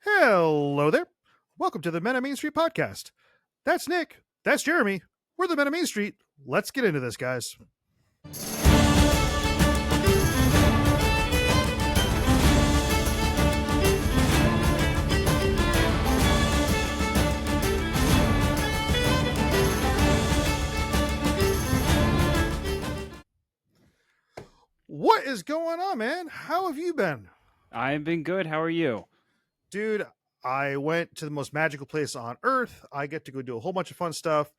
Hello there. Welcome to the Men of Main Street podcast. That's Nick. That's Jeremy. We're the Men of Main Street. Let's get into this, guys. What is going on, man? How have you been? I've been good. How are you? Dude, I went to the most magical place on earth. I get to go do a whole bunch of fun stuff.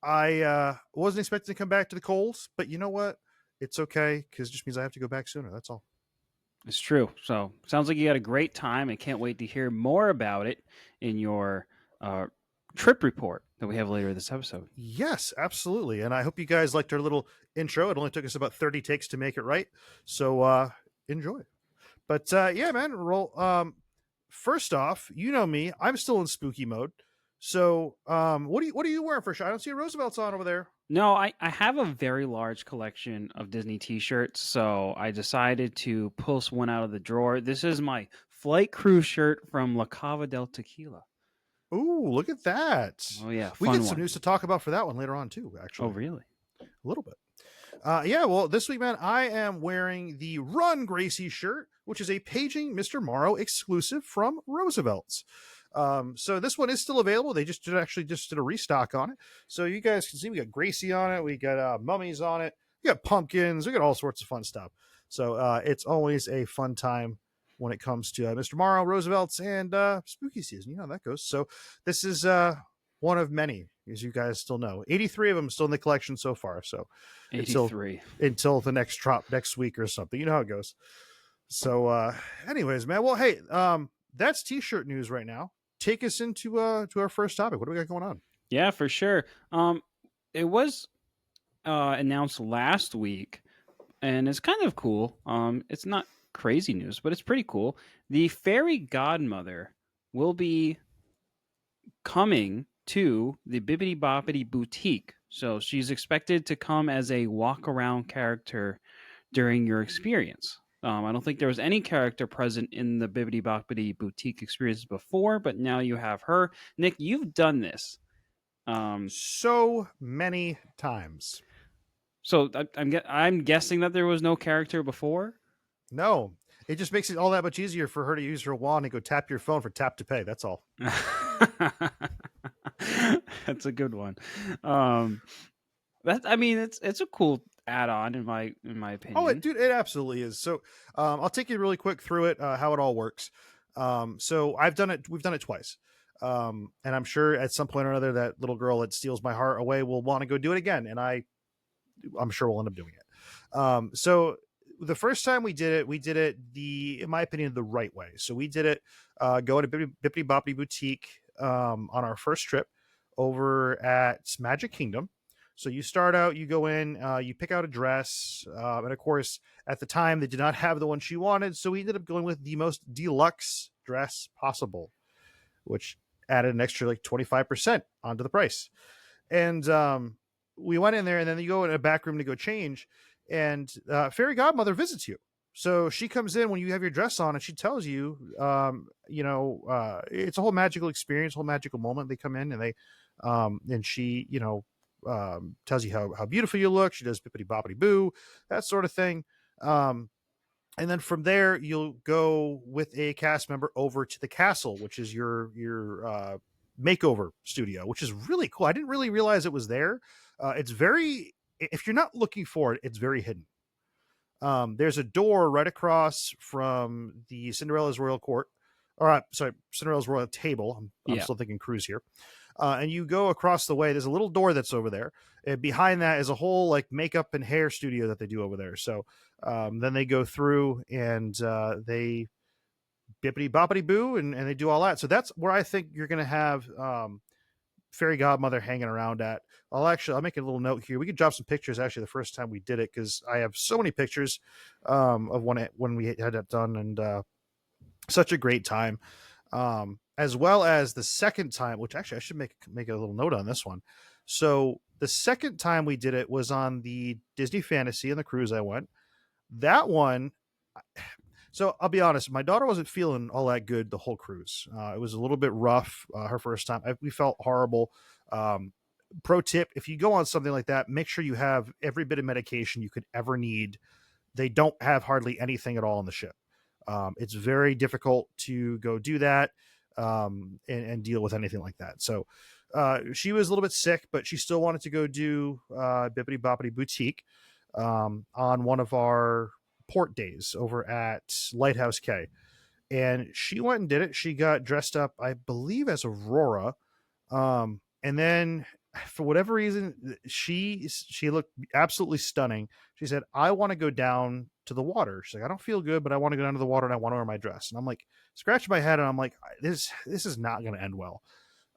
I wasn't expecting to come back to the Coles, but you know what? It's okay because it just means I have to go back sooner. That's all. It's true. So, sounds like you had a great time. I can't wait to hear more about it in your trip report that we have later this episode. Yes, absolutely. And I hope you guys liked our little intro. It only took us about 30 takes to make it right. So enjoy. But yeah, man, roll. First off, you know me. I'm still in spooky mode. So what are you wearing for sure? I don't see a Roosevelt's on over there. No, I have a very large collection of Disney t-shirts, so I decided to pull one out of the drawer. This is my flight crew shirt from La Cava del Tequila. Ooh, look at that. Oh, yeah. We get some news to talk about for that one later on, too, actually. Oh, really? A little bit. Yeah, well, this week, man, I am wearing the Run Gracey shirt, which is a Paging Mr. Morrow exclusive from Roosevelt's. So this one is still available. They just did a restock on it. So you guys can see we got Gracey on it. We got mummies on it. We got pumpkins. We got all sorts of fun stuff. So it's always a fun time when it comes to Mr. Morrow, Roosevelt's, and spooky season. You know how that goes. So this is one of many, as you guys still know. 83 of them still in the collection so far. So 83 until the next drop next week or something. You know how it goes. So anyways, man. Well, hey, that's t-shirt news right now. Take us into to our first topic. What do we got going on? Yeah, for sure. It was announced last week, and it's kind of cool. It's not crazy news, but it's pretty cool. The fairy godmother will be coming to the Bibbidi Boppidi Boutique. So she's expected to come as a walk-around character during your experience. I don't think there was any character present in the Bibbidi Boppidi Boutique experience before, but now you have her. Nick, you've done this. So many times. So I'm guessing that there was no character before? No. It just makes it all that much easier for her to use her wand and go tap your phone for tap to pay. That's all. That's a good one. It's a cool add-on in my opinion. Oh, dude, it absolutely is. So I'll take you really quick through it, how it all works. So we've done it twice. And I'm sure at some point or another that little girl that steals my heart away will want to go do it again, and I'm sure we'll end up doing it. So the first time we did it in my opinion, the right way. So we did it going to Bibbidi Boppidi Boutique on our first trip over at Magic Kingdom. So you start out, you go in, you pick out a dress, and of course, at the time, they did not have the one she wanted, so we ended up going with the most deluxe dress possible, which added an extra 25% onto the price. And we went in there, and then you go in a back room to go change, and Fairy Godmother visits you. So she comes in when you have your dress on, and she tells you, it's a whole magical experience, whole magical moment. They come in, and and she, tells you how beautiful you look. She does bippity boppity boo, that sort of thing. And then from there, you'll go with a cast member over to the castle, which is your makeover studio, which is really cool. I didn't really realize it was there. If you're not looking for it, it's very hidden. There's a door right across from the Cinderella's Royal Court. Cinderella's Royal Table. I'm still thinking cruise here. And you go across the way. There's a little door that's over there. And behind that is a whole makeup and hair studio that they do over there. So then they go through and they bippity boppity boo and they do all that. So that's where I think you're going to have Fairy Godmother hanging around at. I'll make a little note here. We could drop some pictures actually the first time we did it, because I have so many pictures of when we had that done, and such a great time. As well as the second time, which actually I should make a little note on this one. So the second time we did it was on the Disney Fantasy and the cruise I went. That one, So I'll be honest, my daughter wasn't feeling all that good the whole cruise. It was a little bit rough her first time. We felt horrible. Um, Pro tip: if you go on something like that, make sure you have every bit of medication you could ever need. They don't have hardly anything at all on the ship. It's very difficult to go do that and deal with anything like that. So she was a little bit sick, but she still wanted to go do Bippity Boppity Boutique on one of our port days over at Lighthouse K. And she went and did it. She got dressed up, I believe, as Aurora. And then for whatever reason, she looked absolutely stunning. She said, I want to go down to the water. She's like, I don't feel good, but I want to go down to the water and I want to wear my dress. And I'm like, scratching my head, and I'm like, this is not going to end well.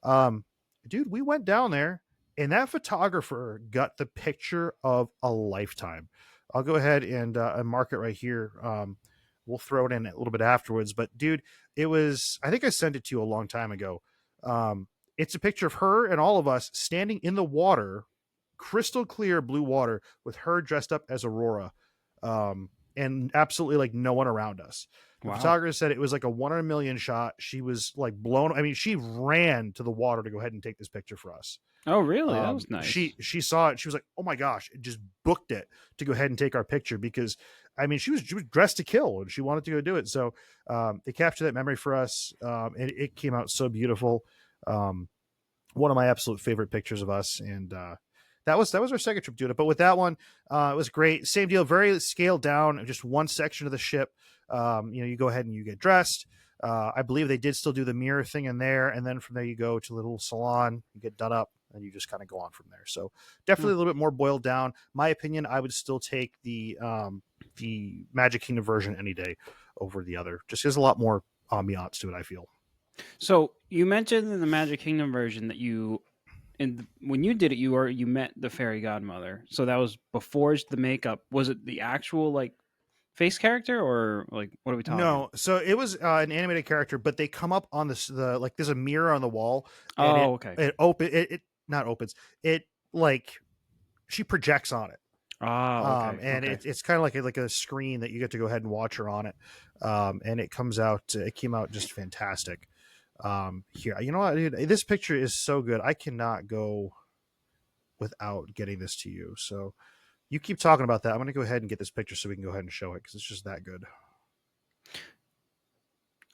Um, Dude, we went down there, and that photographer got the picture of a lifetime. I'll go ahead and mark it right here. We'll throw it in a little bit afterwards, but dude, it was, I think I sent it to you a long time ago. It's a picture of her and all of us standing in the water, crystal clear blue water, with her dressed up as Aurora, and absolutely like no one around us. The Wow. photographer said it was like a 1 in a million shot. She was like blown. I mean, she ran to the water to go ahead and take this picture for us. Oh, really? That was nice. She saw it. She was like, "Oh my gosh!" It just booked it to go ahead and take our picture because, I mean, she was dressed to kill and she wanted to go do it. So they captured that memory for us. It came out so beautiful. One of my absolute favorite pictures of us, and that was our second trip doing it. But with that one, it was great. Same deal, very scaled down, just one section of the ship. You go ahead and you get dressed. I believe they did still do the mirror thing in there, and then from there you go to the little salon, you get done up, and you just kind of go on from there. So definitely a little bit more boiled down. My opinion, I would still take the Magic Kingdom version any day over the other. Just has a lot more ambiance to it, I feel. So you mentioned in the Magic Kingdom version that when you did it, you met the fairy godmother. So that was before the makeup. Was it the actual like face character, or like what are we talking? No, so it was an animated character, but they come up on the like there's a mirror on the wall, and okay. It not opens. It like she projects on it. Okay. And okay. it's kind of like a screen that you get to go ahead and watch her on it. And it came out just fantastic. Here, you know what, dude, this picture is so good. I cannot go without getting this to you. So you keep talking about that. I'm going to go ahead and get this picture so we can go ahead and show it because it's just that good.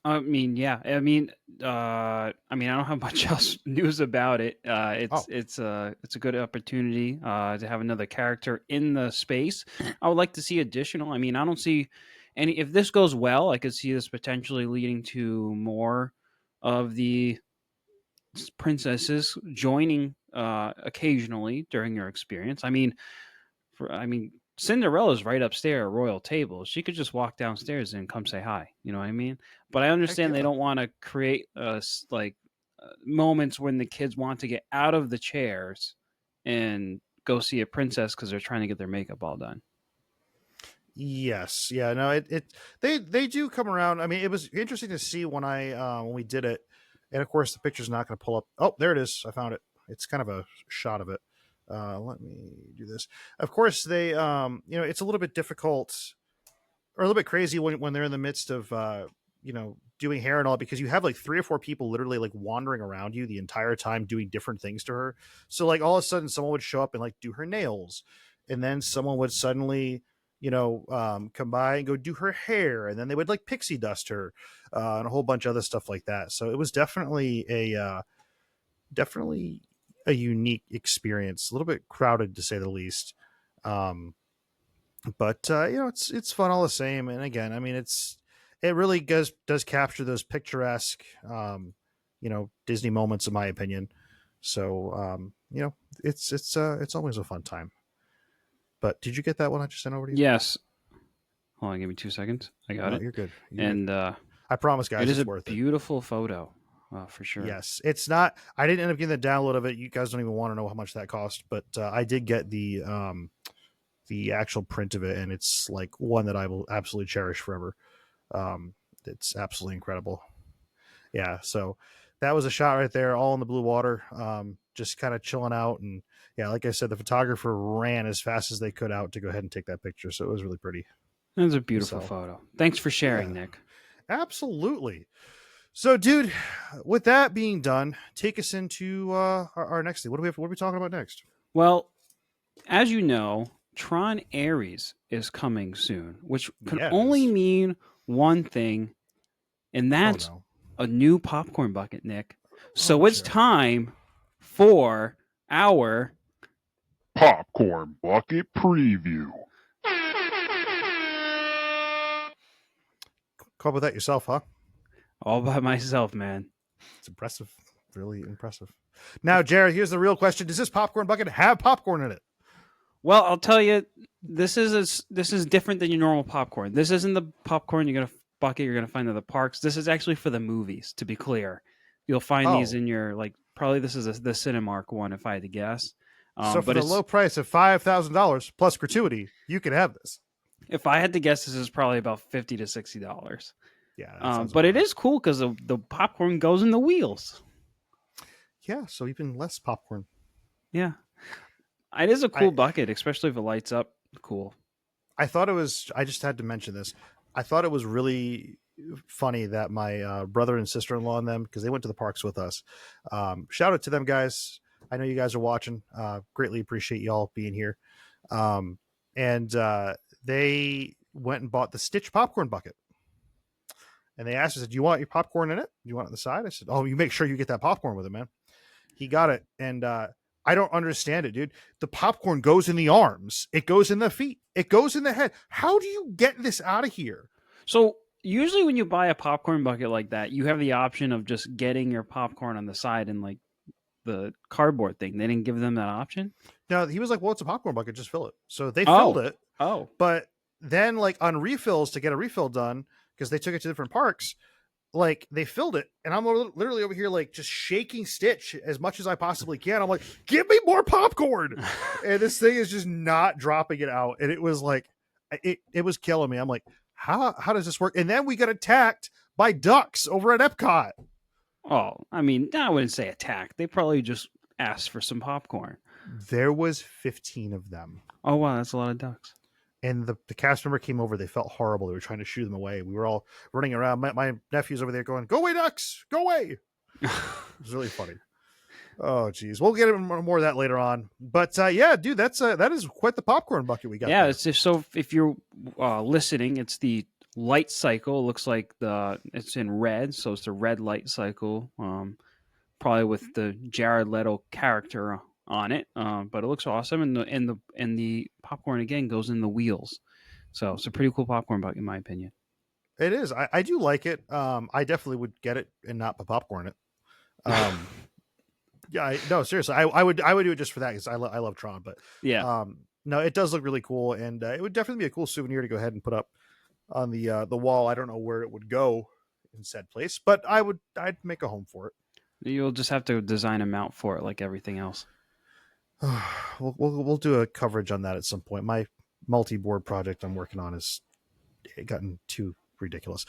I mean, yeah. I mean, I don't have much else news about it. It's a good opportunity to have another character in the space. I would like to see additional. I mean, I don't see any. If this goes well, I could see this potentially leading to more of the princesses joining occasionally during your experience. I mean, Cinderella's right upstairs at royal table. She could just walk downstairs and come say hi. You know what I mean? But I Heck understand they yeah. don't want to create moments when the kids want to get out of the chairs and go see a princess because they're trying to get their makeup all done. Yes. Yeah. No. They do come around. I mean, it was interesting to see when we did it, and of course the picture's not going to pull up. Oh, there it is. I found it. It's kind of a shot of it. Let me do this. Of course, they it's a little bit difficult or a little bit crazy when they're in the midst of doing hair and all, because you have like 3 or 4 people literally like wandering around you the entire time doing different things to her. So like all of a sudden someone would show up and like do her nails, and then someone would suddenly come by and go do her hair, and then they would like pixie dust her, and a whole bunch of other stuff like that. So it was definitely a unique experience, a little bit crowded to say the least. But it's fun all the same. And again, I mean, it really does capture those picturesque Disney moments, in my opinion. So it's always a fun time. But did you get that one I just sent over to you? Yes. Hold on, give me 2 seconds. I got No, it. you're good. And I promise, guys, it is it's a worth it. beautiful photo, for sure. Yes, it's not. I didn't end up getting the download of it. You guys don't even want to know how much that cost, but I did get the actual print of it, and it's like one that I will absolutely cherish forever. It's absolutely incredible. Yeah, so that was a shot right there, all in the blue water, just kind of chilling out. And yeah, like I said, the photographer ran as fast as they could out to go ahead and take that picture, so it was really pretty. That's a beautiful So photo. Thanks for sharing, yeah, Nick. absolutely. So, dude, with that being done, take us into our next thing. What do we have? What are we talking about next? Well, as you know, Tron Ares is coming soon, which can only Yes. mean one thing, and Oh that's no. a new popcorn bucket, Nick. Oh, So it's Jeremy. time for our Popcorn Bucket Preview. Come up with that yourself, huh? all by myself, man. It's impressive. Really impressive. Now, Jared, here's the real question: does this popcorn bucket have popcorn in it? Well, I'll tell you, this is different than your normal popcorn. This isn't the popcorn you're gonna bucket you're gonna find at the parks. This is actually for the movies. To be clear, you'll find these Oh, in your probably this is the Cinemark one if I had to guess. so for But the it's low price of $5,000 plus gratuity, you can have this. if I had to guess, this is probably about $50 to $60. Yeah, that sounds. But about it right. is cool because the popcorn goes in the wheels. Yeah, so even less popcorn. Yeah, it is a cool I bucket, especially if it lights up. Cool. I thought it was. I just had to mention this. I thought it was really funny that my brother and sister in law and them, because they went to the parks with us. Shout out to them guys. I know you guys are watching. Greatly appreciate y'all being here. And they went and bought the Stitch popcorn bucket. And they asked us, "Do you want your popcorn in it? Do you want it on the side?" I said, "Oh, you make sure you get that popcorn with it, man." He got it, and I don't understand it, dude. The popcorn goes in the arms, it goes in the feet, it goes in the head. How do you get this out of here? So usually when you buy a popcorn bucket like that, you have the option of just getting your popcorn on the side and like the cardboard thing. They didn't give them that option. Now he was like, "Well, it's a popcorn bucket, just fill it." So they filled Oh, it, oh, but then like on refills to get a refill done because they took it to different parks. Like they filled it, and I'm literally over here like just shaking Stitch as much as I possibly can. I'm like, "Give me more popcorn!" And this thing is just not dropping it out, and it was like, it was killing me. I'm like, how does this work? And then we got attacked by ducks over at EPCOT. oh. I mean, I wouldn't say attack. They probably just asked for some popcorn. There was 15 of them, Oh wow, that's a lot of ducks. and the cast member came over. They felt horrible. They were trying to shoo them away. We were all running around. My nephew's over there going, "Go away, ducks! Go away!" It was really funny. Oh, geez. We'll get more of that later on. But yeah, dude, that is quite the popcorn bucket we got. Yeah, there. it's just so if you're listening, it's the light cycle. It looks like it's in red, so it's the red light cycle. Probably with the Jared Leto character on it. But it looks awesome, and the popcorn again goes in the wheels. So it's a pretty cool popcorn bucket, in my opinion. It is. I do like it. I definitely would get it and not put popcorn in it. Yeah, no, seriously, I would do it just for that because I love Tron. But Yeah. no, it does look really cool, and it would definitely be a cool souvenir to go ahead and put up on the wall. I don't know where it would go in said place, but I'd make a home for it. You'll just have to design a mount for it, like everything else. We'll do a coverage on that at some point. My multi-board project I'm working on has gotten too ridiculous.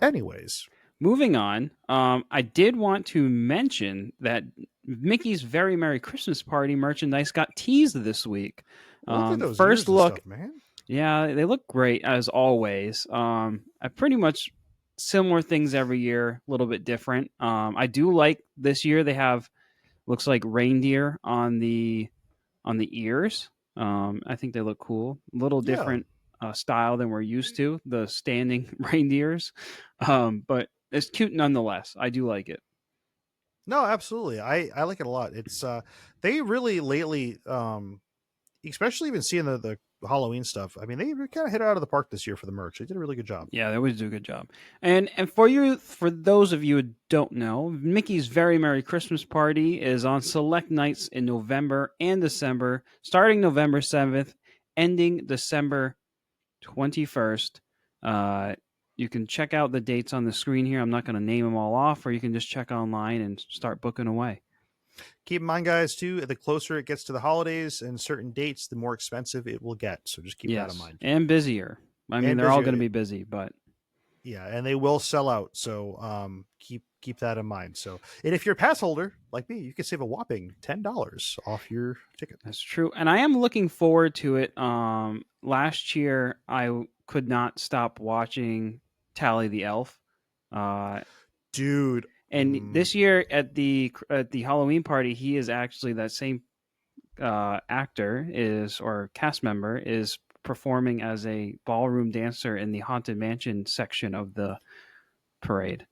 Anyways, Moving on, I did want to mention that Mickey's Very Merry Christmas Party merchandise got teased this week. look at those First ears and look, stuff, man. yeah, they look great as always. I pretty much similar things every year, a little bit different. I do like this year they have looks like reindeer on the ears. I think they look cool. A little Yeah. different style than we're used to, the standing reindeers. But it's cute nonetheless. I do like it. No, absolutely. I like it a lot. It's they really lately, especially even seeing the Halloween stuff. I mean, they kind of hit it out of the park this year for the merch. They did a really good job. Yeah, they always do a good job. And for those of you who don't know, Mickey's Very Merry Christmas Party is on select nights in November and December, starting November 7th, ending December 21st. You can check out the dates on the screen here. I'm not going to name them all off, or you can just check online and start booking away. Keep in mind, guys, too, the closer it gets to the holidays and certain dates, the more expensive it will get. So just keep that in mind. And busier. I mean, And they're all busier. going to be busy, but Yeah, and they will sell out. So keep that in mind. So, and if you're a pass holder like me, you can save a whopping $10 off your ticket. That's true, and I am looking forward to it. Last year I could not stop watching Tally the Elf. Dude. And this year at the Halloween party, he is actually that same actor or cast member is performing as a ballroom dancer in the Haunted Mansion section of the parade.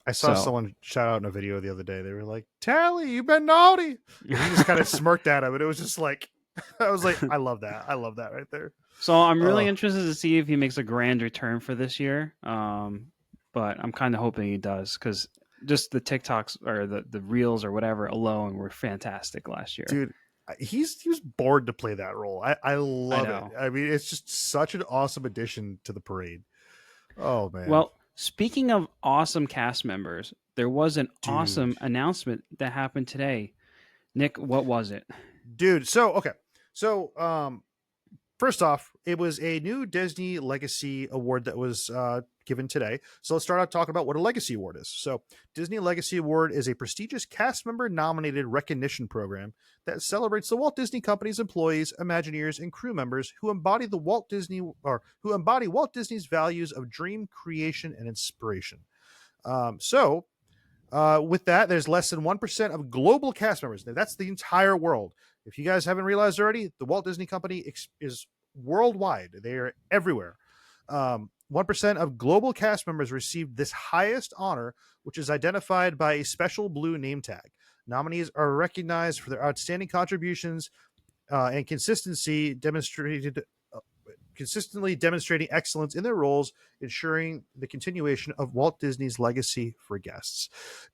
I saw someone shout out in a video the other day. They were like, "Tally, you've been naughty." And he just kind of smirked at him, and it was just like, I was like, I love that. I love that right there. So I'm really interested to see if he makes a grand return for this year. But I'm kind of hoping he does, because just the TikToks or the reels or whatever alone were fantastic last year. Dude, he was bored to play that role. I love it. I mean, it's just such an awesome addition to the parade. Oh man. Well, speaking of awesome cast members, there was an awesome announcement that happened today. Nick, what was it? Dude, so first off, it was a new Disney Legacy Award that was given today. So let's start out talking about what a Legacy Award is. So Disney Legacy Award is a prestigious cast member nominated recognition program that celebrates the Walt Disney Company's employees, Imagineers, and crew members who embody Walt Disney's values of dream, creation, and inspiration. With that, there's less than 1% of global cast members. Now, that's the entire world. If you guys haven't realized already, the Walt Disney Company is worldwide. They are everywhere. 1% of global cast members received this highest honor, which is identified by a special blue name tag. Nominees are recognized for their outstanding contributions and consistently demonstrating excellence in their roles, ensuring the continuation of Walt Disney's legacy for guests.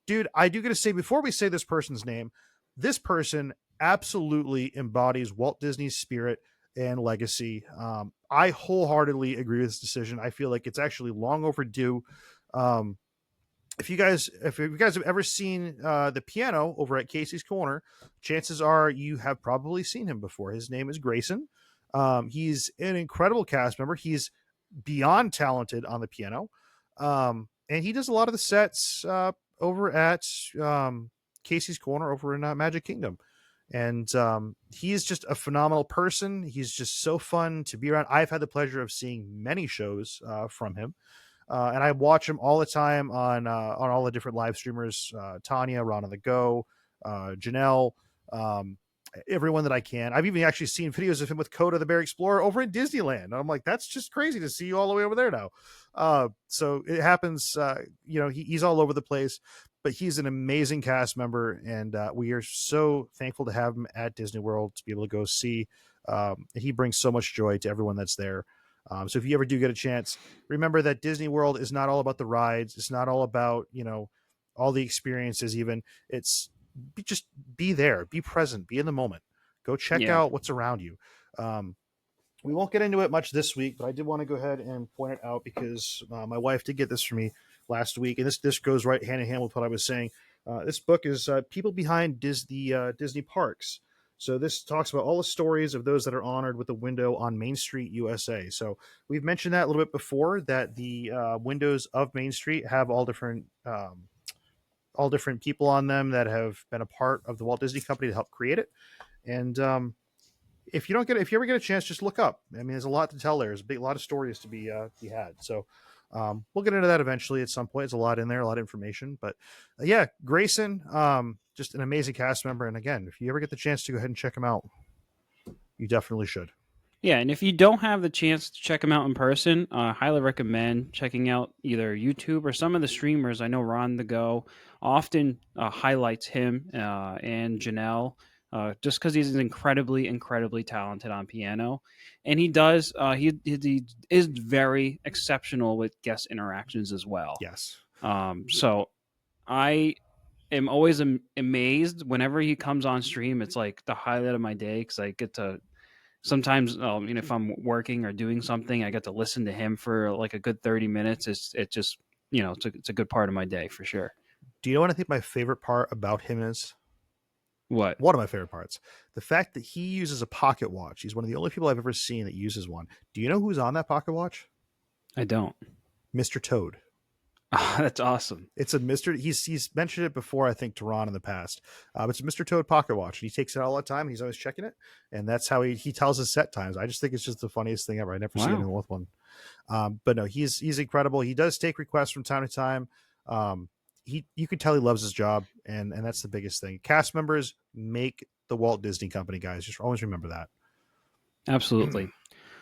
Dude, I do got to say, before we say this person's name, this person absolutely embodies Walt Disney's spirit and legacy. I wholeheartedly agree with this decision. I feel like it's actually long overdue. If you guys have ever seen the piano over at Casey's Corner, chances are you have probably seen him before. His name is Grayson. He's an incredible cast member. He's beyond talented on the piano. And he does a lot of the sets over at Casey's Corner over in Magic Kingdom. And he's just a phenomenal person. He's just so fun to be around. I've had the pleasure of seeing many shows from him. And I watch him all the time on all the different live streamers, Tanya, Ron on the Go, Janelle, everyone that I can. I've even actually seen videos of him with Coda the Bear Explorer over in Disneyland. And I'm like, that's just crazy to see you all the way over there now. So it happens, he's all over the place, but he's an amazing cast member. And we are so thankful to have him at Disney World to be able to go see. He brings so much joy to everyone that's there. So if you ever do get a chance, remember that Disney World is not all about the rides. It's not all about, all the experiences even. It's just be there, be present, be in the moment. Go check out what's around you. We won't get into it much this week, but I did want to go ahead and point it out because my wife did get this for me last week. And this goes right hand in hand with what I was saying. This book is People Behind Disney Parks. So this talks about all the stories of those that are honored with a window on Main Street, USA. So we've mentioned that a little bit before, that the windows of Main Street have all different people on them that have been a part of the Walt Disney Company to help create it. And if you ever get a chance, just look up. I mean, there's a lot to tell there. There's a lot of stories to be had. So we'll get into that eventually at some point. There's a lot in there, a lot of information. But Grayson, just an amazing cast member. And again, if you ever get the chance to go ahead and check him out, you definitely should. Yeah, and if you don't have the chance to check him out in person, I highly recommend checking out either YouTube or some of the streamers. I know Ron the Go often highlights him and Janelle, just because he's incredibly, incredibly talented on piano. And he does, he is very exceptional with guest interactions as well. Yes. So I am always amazed whenever he comes on stream. It's like the highlight of my day because I get to sometimes, if I'm working or doing something, I get to listen to him for like a good 30 minutes. It's just, it's a good part of my day for sure. Do you know what I think my favorite part about him is? What? One of my favorite parts. The fact that he uses a pocket watch. He's one of the only people I've ever seen that uses one. Do you know who's on that pocket watch? I don't. Mr. Toad. Oh, that's awesome. It's a Mr. He's mentioned it before, I think, to Ron in the past. It's a Mr. Toad pocket watch. He takes it all the time. He's always checking it, and that's how he tells his set times. I just think it's just the funniest thing ever. I never see anyone with one. But no, he's incredible. He does take requests from time to time. You can tell he loves his job, and that's the biggest thing. Cast members make the Walt Disney Company, guys. Just always remember that. Absolutely.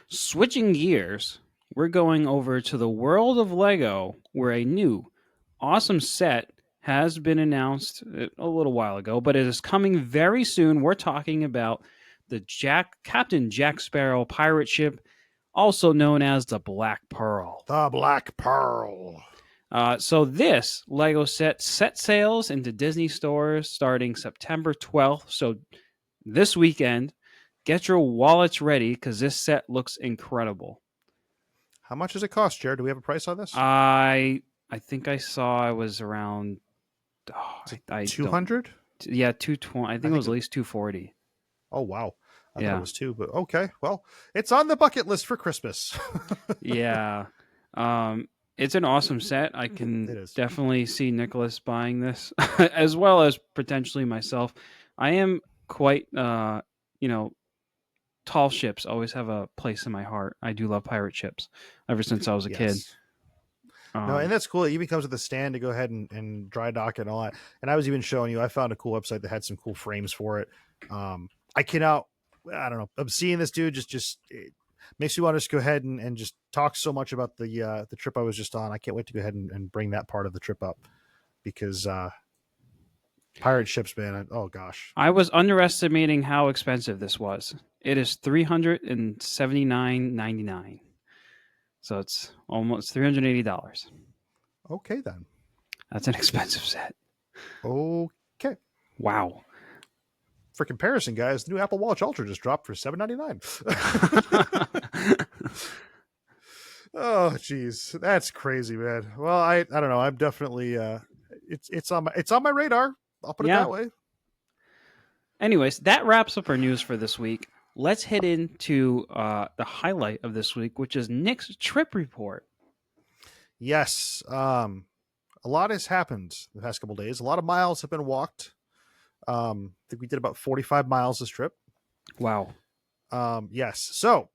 Switching gears, we're going over to the world of Lego, where a new awesome set has been announced a little while ago, but it is coming very soon. We're talking about the Captain Jack Sparrow pirate ship, also known as the Black Pearl. The Black Pearl. So this Lego set sales into Disney stores starting September 12th. So this weekend, get your wallets ready because this set looks incredible. How much does it cost, Jared? Do we have a price on this? I think I saw it was around 200. Yeah, 220. I think it was at least 240. Oh wow, I thought Yeah. it was 2, but okay. Well, it's on the bucket list for Christmas. Yeah, it's an awesome set. I It can is. definitely see Nicholas buying this, as well as potentially myself. I am quite, tall ships always have a place in my heart. I do love pirate ships ever since I was a kid. No, and that's cool. It even comes with a stand to go ahead and dry dock and all that. And I was even showing you, I found a cool website that had some cool frames for it. I don't know. I'm seeing this dude just it makes me want to just go ahead and just talk so much about the trip I was just on. I can't wait to go ahead and bring that part of the trip up because pirate ships, man. Oh gosh. I was underestimating how expensive this was. It is $379.99. So it's almost $380. Okay then. That's an expensive set. Okay. Wow. For comparison, guys, the new Apple Watch Ultra just dropped for $799. Oh, geez, that's crazy, man. Well, I don't know. I'm definitely it's on my radar. I'll put it that way. Anyways, that wraps up our news for this week. Let's head into the highlight of this week, which is Nick's trip report. Yes, a lot has happened the past couple days. A lot of miles have been walked. I think we did about 45 miles this trip. Wow. Yes. So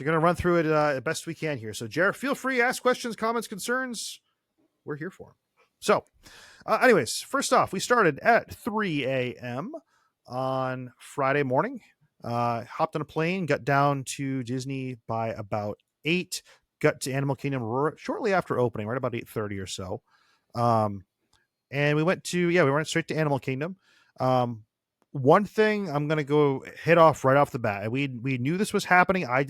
we're going to run through it as best we can here. So Jared, feel free, ask questions, comments, concerns. We're here for them. So anyways, first off, we started at 3 a.m. on Friday morning. Hopped on a plane, got down to Disney by about 8, got to Animal Kingdom shortly after opening, right about 8:30 or so. And we went straight to Animal Kingdom. One thing I'm going to go hit off right off the bat. We knew this was happening. I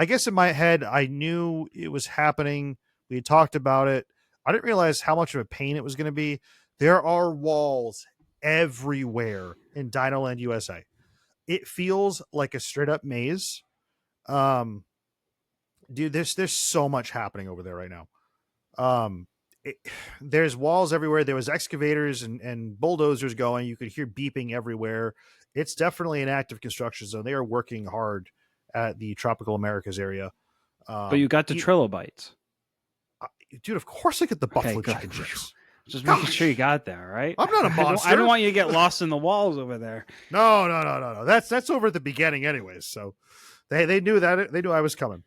guess in my head, I knew it was happening. We had talked about it. I didn't realize how much of a pain it was going to be. There are walls everywhere in Dinoland, USA. It feels like a straight up maze. Dude, there's so much happening over there right now. There's walls everywhere. There was excavators and bulldozers going. You could hear beeping everywhere. It's definitely an active construction zone. They are working hard at the Tropical Americas area. But you got the trilobites. Dude, of course I get the buffalo good. chicken chips. Just making sure you got there, right? I'm not a monster. I don't want you to get lost in the walls over there. No. That's over at the beginning anyways. So they knew that. They knew I was coming.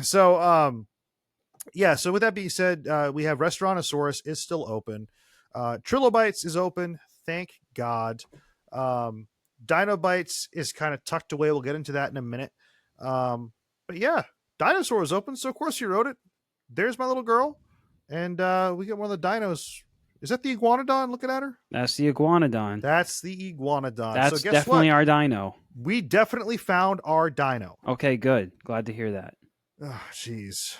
So, so with that being said, we have Restaurantosaurus is still open. Trilobites is open. Thank God. Dinobites is kind of tucked away. We'll get into that in a minute. But yeah, Dinosaur is open. So of course you wrote it. There's my little girl. And we get one of the dinos. Is that the Iguanodon looking at her? That's the Iguanodon. That's the Iguanodon. That's so guess definitely what? our dino. We definitely found our dino. Okay, good. Glad to hear that. Oh, jeez.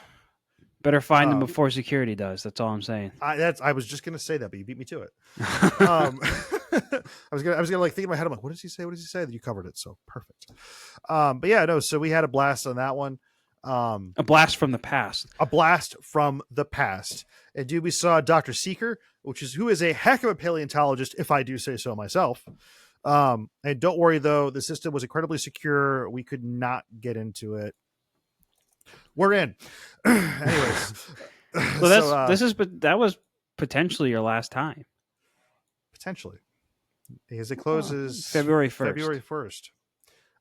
Better find them before security does. That's all I'm saying. I was just gonna say that, but you beat me to it. I was gonna like think in my head. I'm like, what does he say? What does he say? That you covered it, so perfect. But yeah, no. So we had a blast on that one. A blast from the past. A blast from the past. And dude, we saw Dr. Seeker, who is a heck of a paleontologist, if I do say so myself. And don't worry though, the system was incredibly secure. We could not get into it. We're in. Anyways. Well, that was potentially your last time. Potentially, because it closes February 1st. February 1st.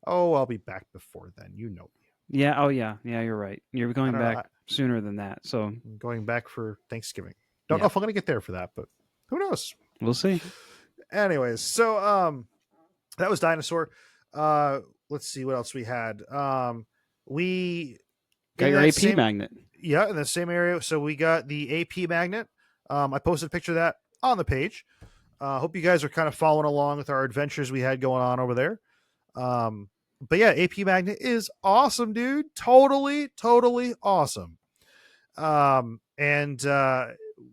Oh, I'll be back before then. You know me. Yeah. Oh, yeah. Yeah, you're right. You're going back sooner than that. So I'm going back for Thanksgiving. Don't know if I'm going to get there for that, but who knows? We'll see. Anyways, so that was Dinosaur. Let's see what else we had. We got your AP magnet. Yeah, in the same area. So we got the AP magnet. I posted a picture of that on the page. Hope you guys are kind of following along with our adventures we had going on over there. But yeah, AP magnet is awesome, dude. Totally awesome. And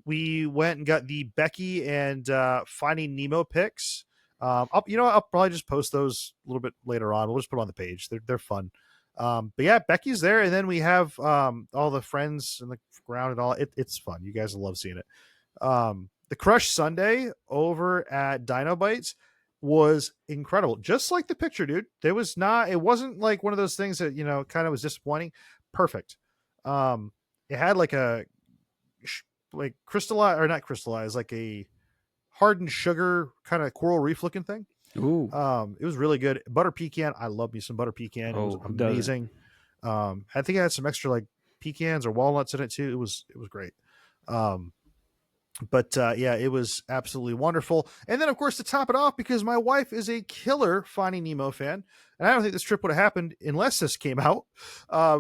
we went and got the Becky and Finding Nemo pics. I'll probably just post those a little bit later on. We'll just put them on the page. They're fun. But yeah, Becky's there, and then we have all the friends in the ground and all. It's fun. You guys will love seeing it. The Crush Sunday over at Dino Bites was incredible. Just like the picture, dude. It wasn't like one of those things that, kind of was disappointing. Perfect. It had like a crystallized, or not crystallized, like a hardened sugar kind of coral reef looking thing. Ooh. It was really good. Butter pecan. I love me some butter pecan. It was amazing. I think I had some extra like pecans or walnuts in it too. It was great. But yeah, it was absolutely wonderful. And then, of course, to top it off, because my wife is a killer Finding Nemo fan, and I don't think this trip would have happened unless this came out.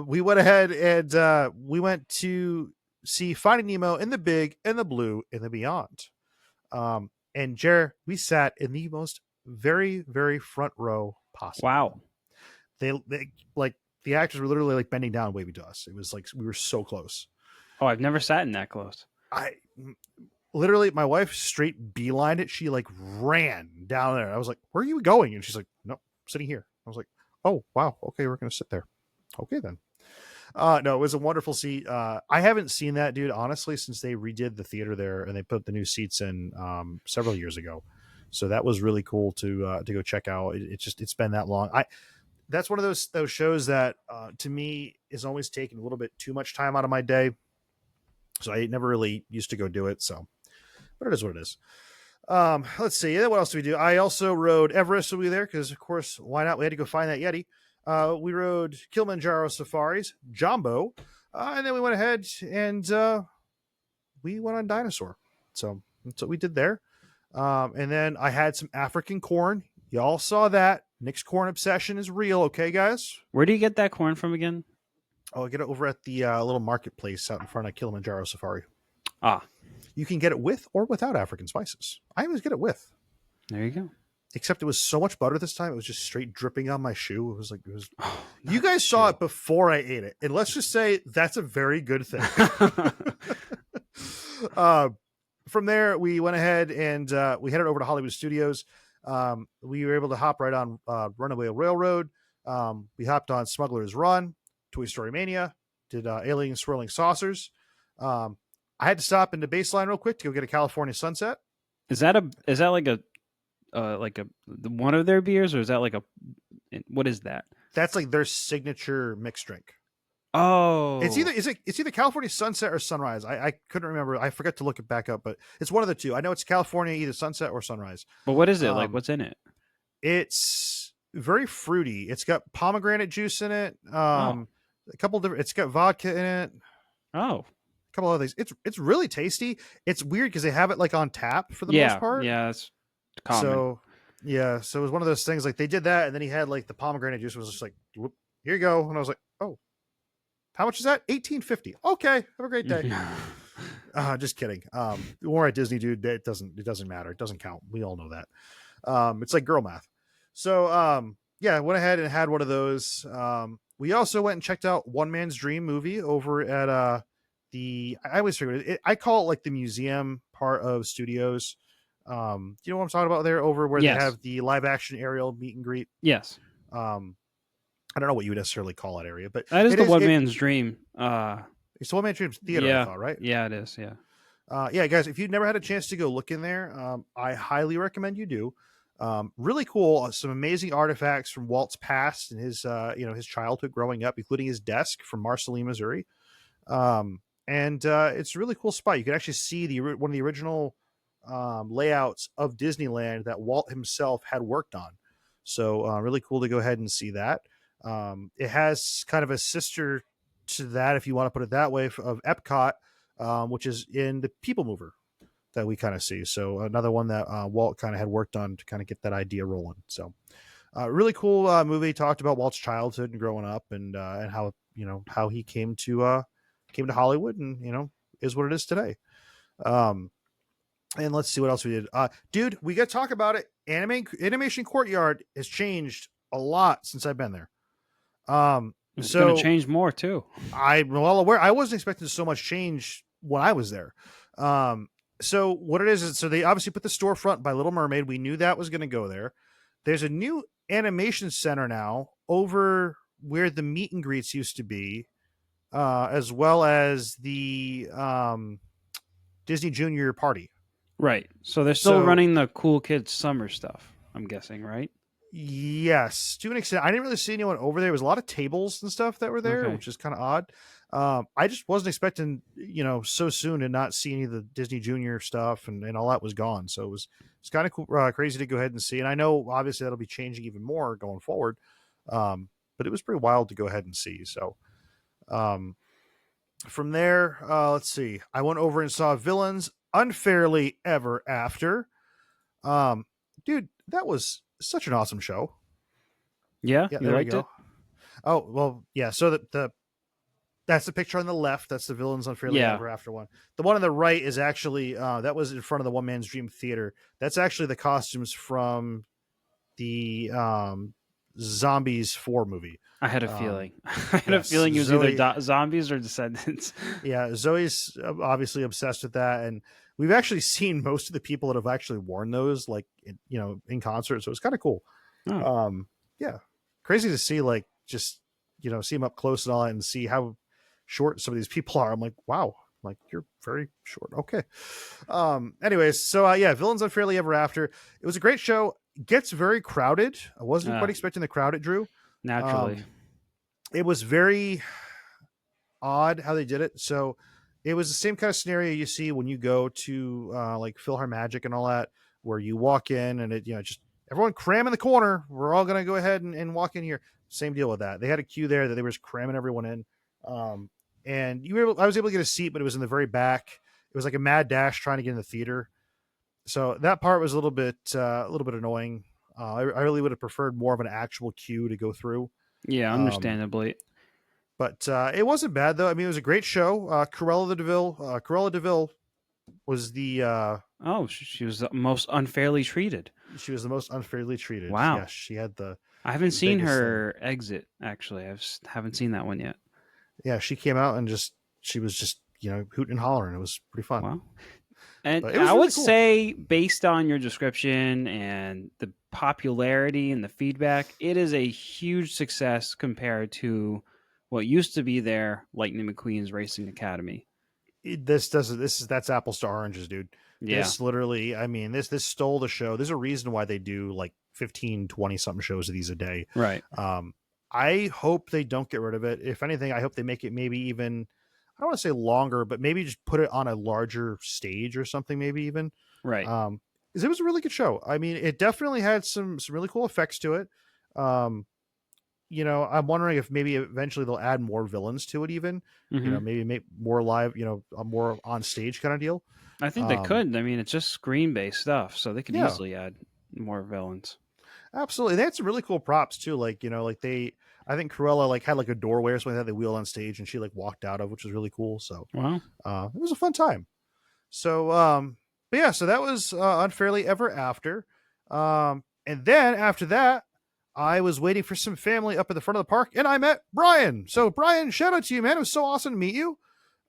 We went ahead and we went to see Finding Nemo in the big and the blue and the beyond. And Jer, we sat in the most very, very front row possible. Wow. They like the actors were literally like bending down, waving to us. It was like we were so close. Oh, I've never sat in that close. Literally, my wife straight beelined it. She like ran down there. I was like, "Where are you going?" And she's like, "Nope, sitting here." I was like, "Oh, wow. Okay, we're gonna sit there." Okay, then. No, it was a wonderful seat. I haven't seen that, dude, honestly, since they redid the theater there and they put the new seats in several years ago. So that was really cool to go check out. It's been that long. That's one of those shows that to me is always taking a little bit too much time out of my day. So I never really used to go do it. So, but it is what it is. Let's see. What else do we do? I also rode Everest will be there because, of course, why not? We had to go find that Yeti. We rode Kilimanjaro Safaris, Jumbo, and then we went ahead and we went on Dinosaur. So that's what we did there. And then I had some African corn. Y'all saw that. Nick's corn obsession is real. Okay, guys? Where do you get that corn from again? Oh, I get it over at the little marketplace out in front of Kilimanjaro Safari. Ah. You can get it with or without African spices. I always get it with. There you go. Except it was so much butter this time. It was just straight dripping on my shoe. It was. You guys saw it before I ate it. And let's just say that's a very good thing. From there, we went ahead and we headed over to Hollywood Studios. We were able to hop right on Runaway Railroad. We hopped on Smuggler's Run, Toy Story Mania, did Alien Swirling Saucers. I had to stop into Baseline real quick to go get a California Sunset. Is that like one of their beers, or is that like what is that? That's like their signature mixed drink. Oh, it's either California Sunset or Sunrise. I couldn't remember. I forgot to look it back up, but it's one of the two. I know it's California, either Sunset or Sunrise. But what is it like? What's in it? It's very fruity. It's got pomegranate juice in it. A couple different. It's got vodka in it. Oh, a couple other things. It's really tasty. It's weird because they have it like on tap for the most part. Yeah, that's common. So it was one of those things. Like they did that, and then he had like the pomegranate juice. Was just like, whoop, here you go. And I was like, oh. How much is that? $18.50. Okay, have a great day. Just kidding. We're at Disney, dude. It doesn't matter. It doesn't count. We all know that. It's like girl math. So yeah, went ahead and had one of those. We also went and checked out One Man's Dream movie over at I always figured it. I call it like the museum part of studios. Do you know what I'm talking about there? Over where they have the live action Ariel meet and greet. Yes. I don't know what you would necessarily call that area, but that is the One Man's Dream. It's the One Man's Dream theater, yeah. I thought, right? Yeah, it is. Yeah. Yeah, guys, if you've never had a chance to go look in there, I highly recommend you do. Really cool. Some amazing artifacts from Walt's past and his childhood growing up, including his desk from Marceline, Missouri. and it's a really cool spot. You can actually see one of the original layouts of Disneyland that Walt himself had worked on. So really cool to go ahead and see that. It has kind of a sister to that, if you want to put it that way, of Epcot, which is in the People Mover that we kind of see. So another one that Walt kind of had worked on to kind of get that idea rolling. So really cool movie. Talked about Walt's childhood and growing up, and how how he came to Hollywood, and is what it is today. And let's see what else we did. Dude, we got to talk about it. Animation Courtyard has changed a lot since I've been there. It's So going to change more too. I'm well aware. I wasn't expecting so much change when I was there. So what it is so they obviously put the storefront by Little Mermaid. We knew that was going to go there. There's a new animation center now over where the meet and greets used to be, as well as the Disney Junior party. Right. So they're still running the Cool Kids Summer stuff, I'm guessing, right? Yes, to an extent. I didn't really see anyone over there. There was a lot of tables and stuff that were there, Okay. which is kind of odd. I just wasn't expecting, so soon to not see any of the Disney Junior stuff, and all that was gone. So it's kind of cool, crazy to go ahead and see. And I know obviously that'll be changing even more going forward. But it was pretty wild to go ahead and see. So from there, let's see. I went over and saw Villains Unfairly Ever After. Dude, that was such an awesome show. Yeah, Yeah, you there we liked go. it? Oh, well, yeah. So that's the picture on the left. That's the Villains Unfairly Ever After one. The one on the right is actually that was in front of the One Man's Dream Theater. That's actually the costumes from the Zombies 4 movie. I had a feeling. I had a feeling it was either zombies or Descendants. Yeah, Zoe's obviously obsessed with that, and we've actually seen most of the people that have actually worn those, like in concert. So it's kind of cool. Oh. Yeah, crazy to see, like, just see them up close and all that, and see how short some of these people are. I'm like, wow, like, you're very short. Okay. Anyways, so yeah, Villains Unfairly Ever After. It was a great show. Gets very crowded. I wasn't quite expecting the crowd it drew. Naturally. It was very odd how they did it. So it was the same kind of scenario you see when you go to like PhilharMagic and all that, where you walk in and it just everyone cram in the corner. We're all gonna go ahead and walk in here. Same deal with that. They had a queue there that they were just cramming everyone in. And I was able to get a seat, but it was in the very back. It was like a mad dash trying to get in the theater. So that part was a little bit annoying. I really would have preferred more of an actual queue to go through. Yeah, understandably. But it wasn't bad, though. I mean, it was a great show. Cruella de Vil was the... she was the most unfairly treated. She was the most unfairly treated. Wow. Yes, she had the... I haven't seen her exit, actually. I haven't seen that one yet. Yeah, she came out and she was just, hooting and hollering. It was pretty fun. Wow. And I would say, based on your description and the popularity and the feedback, it is a huge success compared to what used to be their Lightning McQueen's Racing Academy. That's apples to oranges, dude. Yeah. This literally, I mean, this stole the show. There's a reason why they do like 15, 20 something shows of these a day. Right. I hope they don't get rid of it. If anything, I hope they make it maybe even, I don't want to say longer, but maybe just put it on a larger stage or something, maybe even. Right. Because it was a really good show. I mean, it definitely had some really cool effects to it. I'm wondering if maybe eventually they'll add more villains to it even. Mm-hmm. Maybe make more live, a more on stage kind of deal. I think they could. I mean, it's just screen-based stuff, so they could easily add more villains. Absolutely. They had some really cool props too. Like, I think Cruella like had like a doorway or something that they wheeled on stage and she like walked out of, which was really cool. So wow. It was a fun time. So but yeah, so that was Unfairly Ever After. And then after that, I was waiting for some family up at the front of the park and I met Brian. So Brian, shout out to you, man. It was so awesome to meet you.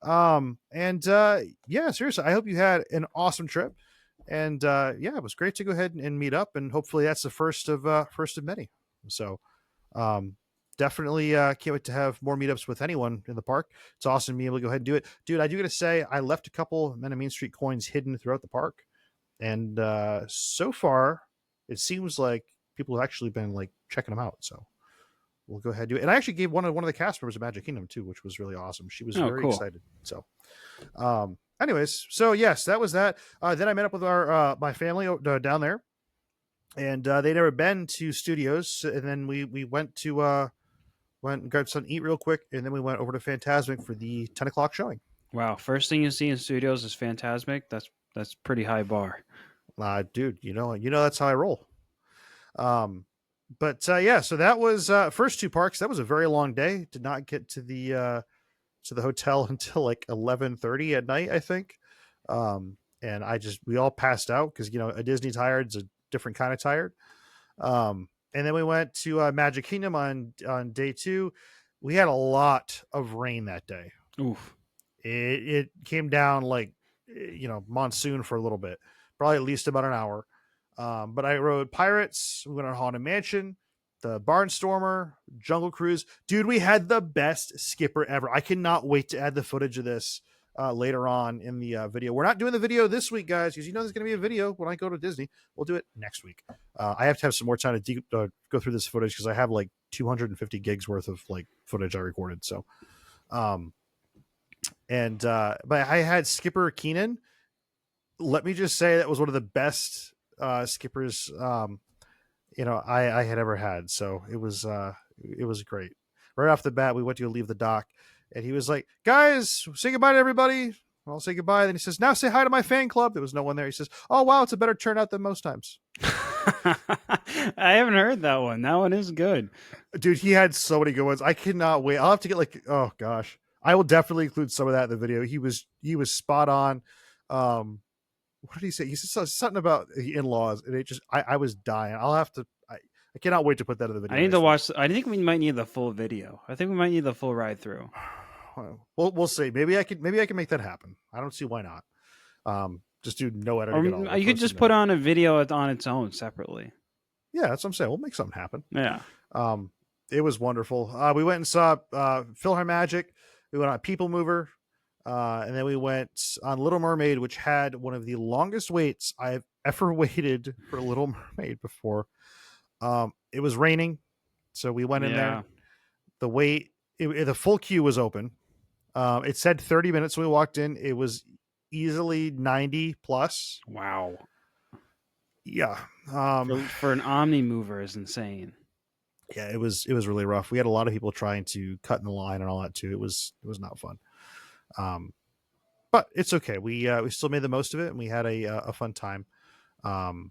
Yeah, seriously, I hope you had an awesome trip. And yeah, it was great to go ahead and meet up, and hopefully that's the first of many. So definitely can't wait to have more meetups with anyone in the park. It's awesome to be able to go ahead and do it. Dude, I do gotta say, I left a couple Men of Main Street coins hidden throughout the park. And so far, it seems like people have actually been like checking them out. So we'll go ahead and do it. And I actually gave one of the cast members of Magic Kingdom too, which was really awesome. She was very cool. excited. So, anyways, so yes, that was that. Then I met up with our my family down there, and they'd never been to studios. And then we went to went and got something to eat real quick, and then we went over to Fantasmic for the 10 o'clock showing. Wow, first thing you see in studios is Fantasmic. That's pretty high bar. Dude, you know that's how I roll. But yeah, so that was first two parks. That was a very long day. Did not get to the hotel until like 11:30 at night, I think. And we all passed out because a Disney tired is a different kind of tired. And then we went to Magic Kingdom on day 2. We had a lot of rain that day. Oof. It came down like monsoon for a little bit, probably at least about an hour. But I rode Pirates. We went on Haunted Mansion, the Barnstormer, Jungle Cruise. Dude, we had the best skipper ever. I cannot wait to add the footage of this later on in the video. We're not doing the video this week, guys, because there's going to be a video when I go to Disney. We'll do it next week. I have to have some more time to go through this footage because I have like 250 gigs worth of like footage I recorded. So, but I had Skipper Keenan. Let me just say that was one of the best skippers I had ever had. So it was great. Right off the bat, we went to go leave the dock, and he was like, "Guys, say goodbye to everybody." I'll say goodbye. Then he says, "Now say hi to my fan club." There was no one there. He says, "Oh wow, it's a better turnout than most times." I haven't heard that one. That one is good. Dude, he had so many good ones. I cannot wait. I'll have to get oh gosh. I will definitely include some of that in the video. He was spot on. What did he say? He said something about the in-laws, and it just I was dying. I'll have to. I cannot wait to put that in the video. I need to watch. I think we might need the full video. I think we might need the full ride through. We'll see. Maybe I can make that happen. I don't see why not. Just do no editing at all. You could just put on a video on its own separately. Yeah, that's what I'm saying. We'll make something happen. Yeah. It was wonderful. We went and saw PhilharMagic. We went on People Mover. And then we went on Little Mermaid, which had one of the longest waits I've ever waited for Little Mermaid before. It was raining, so we went in there. The wait, the full queue was open. It said 30 minutes when we walked in. It was easily 90 plus. Wow. Yeah. For an Omni mover is insane. Yeah, it was really rough. We had a lot of people trying to cut in the line and all that too. It was not fun. But it's okay. We still made the most of it, and we had a fun time. And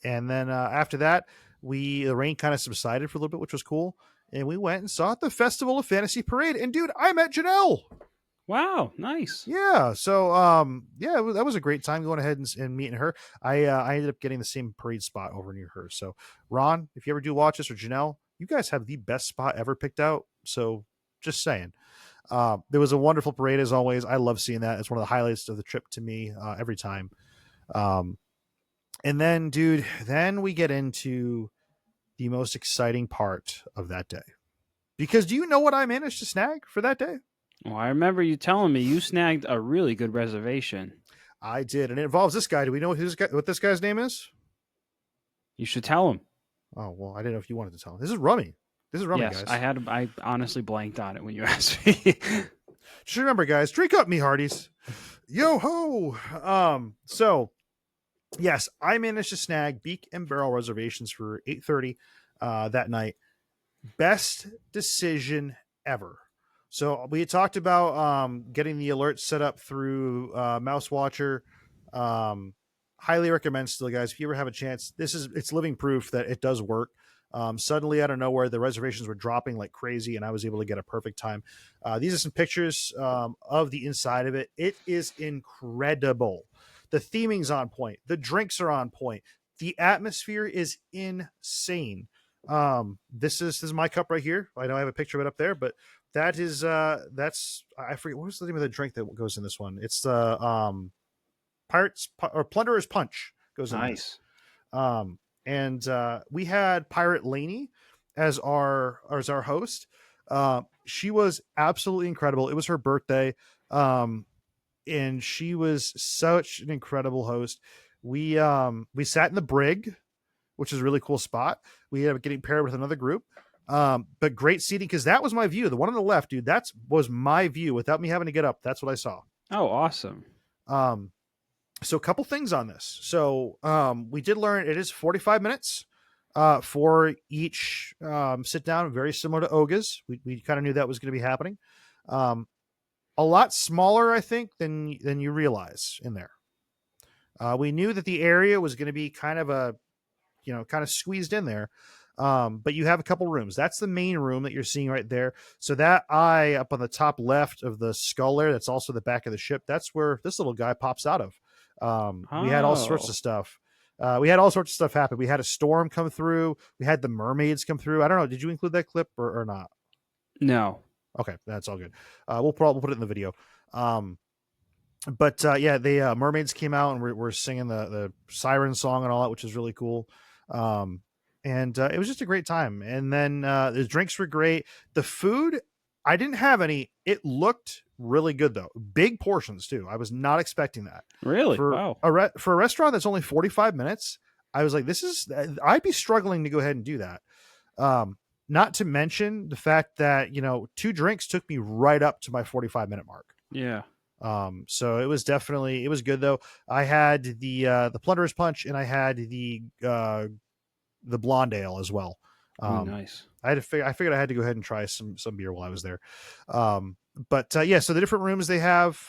then after that, the rain kind of subsided for a little bit, which was cool. And we went and saw the Festival of Fantasy Parade. And dude, I met Janelle. Wow, nice. Yeah. So that was a great time going ahead and meeting her. I ended up getting the same parade spot over near her. So Ron, if you ever do watch this, or Janelle, you guys have the best spot ever picked out. So just saying. There was a wonderful parade as always. I love seeing that. It's one of the highlights of the trip to me every time. And then, dude, we get into the most exciting part of that day. Because do you know what I managed to snag for that day? Well, I remember you telling me you snagged a really good reservation. I did, and it involves this guy. Do we know what this guy's name is? You should tell him. Oh, well, I didn't know if you wanted to tell him. This is Rummy. Yes, guys. I honestly blanked on it when you asked me. Just remember, guys, drink up, me hearties. Yo ho. So yes, I managed to snag Beak and Barrel reservations for 8:30 that night. Best decision ever. So we had talked about getting the alert set up through Mouse Watcher. Highly recommend still, guys. If you ever have a chance, it's living proof that it does work. Suddenly out of nowhere, the reservations were dropping like crazy, and I was able to get a perfect time. These are some pictures of the inside of it. It is incredible. The theming's on point. The drinks are on point. The atmosphere is insane. This is my cup right here. I know I have a picture of it up there, but that's I forget what was the name of the drink that goes in this one. It's the Plunderer's Punch goes in. Nice. And we had Pirate Laney as our host. She was absolutely incredible. It was her birthday. And she was such an incredible host. We sat in the brig, which is a really cool spap. We ended up getting paired with another group. But great seating, because that was my view. The one on the left, dude, was my view without me having to get up. That's what I saw. Oh, awesome. So a couple things on this. So we did learn it is 45 minutes for each sit down, very similar to Oga's. We kind of knew that was going to be happening. A lot smaller, I think, than you realize in there. We knew that the area was going to be kind of squeezed in there. But you have a couple rooms. That's the main room that you're seeing right there. So that eye up on the top left of the skull there, that's also the back of the ship. That's where this little guy pops out of. We had all sorts of stuff. We had all sorts of stuff happen. We had a storm come through. We had the mermaids come through. I don't know. Did you include that clip or not? No. Okay, that's all good. We'll put it in the video. But the mermaids came out and we're singing the siren song and all that, which is really cool. And it was just a great time. And then the drinks were great. The food, I didn't have any. It looked really good though. Big portions too. I was not expecting that. Really? Wow. For a restaurant that's only 45 minutes, I was like, I'd be struggling to go ahead and do that. Not to mention the fact that, 2 drinks took me right up to my 45-minute mark. Yeah. So it was good though. I had the Plunderer's Punch and I had the blonde ale as well. Nice. I figured I had to go ahead and try some beer while I was there. So the different rooms they have,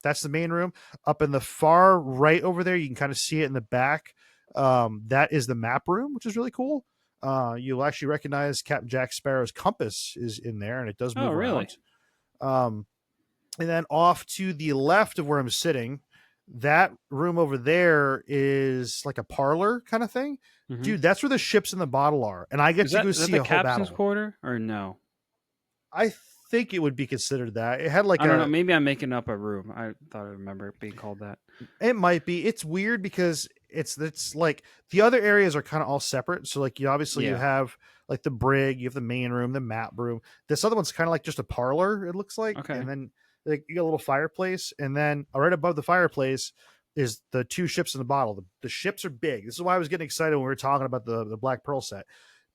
that's the main room. Up in the far right over there, you can kind of see it in the back. That is the map room, which is really cool. You'll actually recognize Captain Jack Sparrow's compass is in there, and it does move around. And then off to the left of where I'm sitting, that room over there is like a parlor kind of thing. Mm-hmm. Dude, that's where the ships in the bottle are. And I get to go see a whole battle. Captain's quarter or no? I think it would be considered that. It had like I don't know. Maybe I'm making up a room. I thought I remember it being called that. It might be. It's weird because it's like the other areas are kind of all separate. So like you have like the brig, you have the main room, the map room. This other one's kind of like just a parlor, it looks like. Okay. And then like you got a little fireplace, and then right above the fireplace is the 2 ships in the bottle. The ships are big. This is why I was getting excited when we were talking about the Black Pearl set.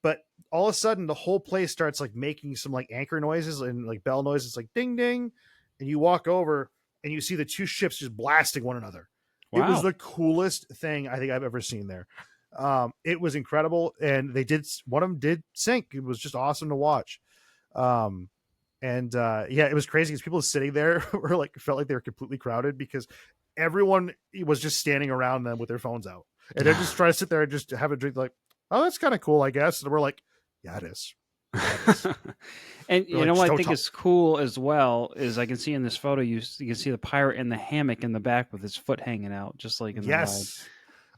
But all of a sudden, the whole place starts like making some like anchor noises and like bell noises, like ding ding, and you walk over and you see the 2 ships just blasting one another. Wow. It was the coolest thing I think I've ever seen there. It was incredible, and one of them did sink. It was just awesome to watch. It was crazy because people sitting there were like felt like they were completely crowded because everyone was just standing around them with their phones out, and they're just trying to sit there and just have a drink. Like, oh, that's kind of cool, I guess. And we're like, yeah, it is. And you know what I think is cool as well is I can see in this photo you can see the pirate in the hammock in the back with his foot hanging out, just like in the ride.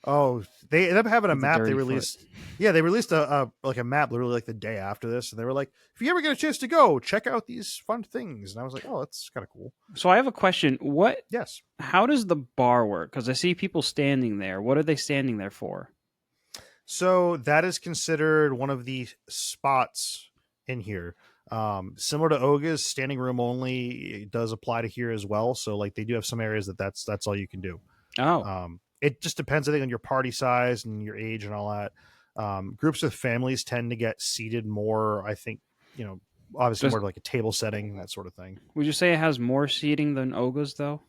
Oh, they ended up having a map they released. Foot. Yeah, they released a map literally like the day after this, and they were like, if you ever get a chance to go, check out these fun things. And I was like, oh, that's kind of cool. So I have a question. Yes. How does the bar work? Because I see people standing there. What are they standing there for? So that is considered one of the spots in here. Similar to Oga's, standing room only does apply to here as well. So like they do have some areas that's all you can do. Oh. It just depends, I think, on your party size and your age and all that. Groups with families tend to get seated more, I think, obviously more like a table setting, that sort of thing. Would you say it has more seating than Oga's, though?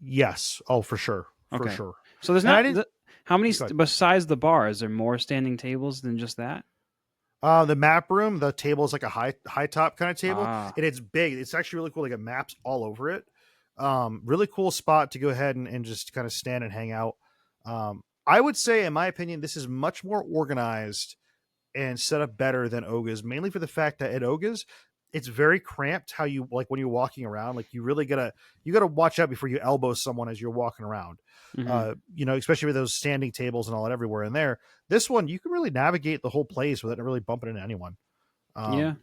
Yes. Oh, for sure. Okay. For sure. So there's how many, besides the bar, is there more standing tables than just that? The map room, the table is like a high top kind of table, and it's big. It's actually really cool. Like, it maps all over it. Really cool spot to go ahead and just kind of stand and hang out. I would say, in my opinion, this is much more organized and set up better than Oga's, mainly for the fact that at Oga's, it's very cramped how you, like, when you're walking around, like, you really gotta watch out before you elbow someone as you're walking around. Mm-hmm. Especially with those standing tables and all that everywhere in there. This one, you can really navigate the whole place without really bumping into anyone. And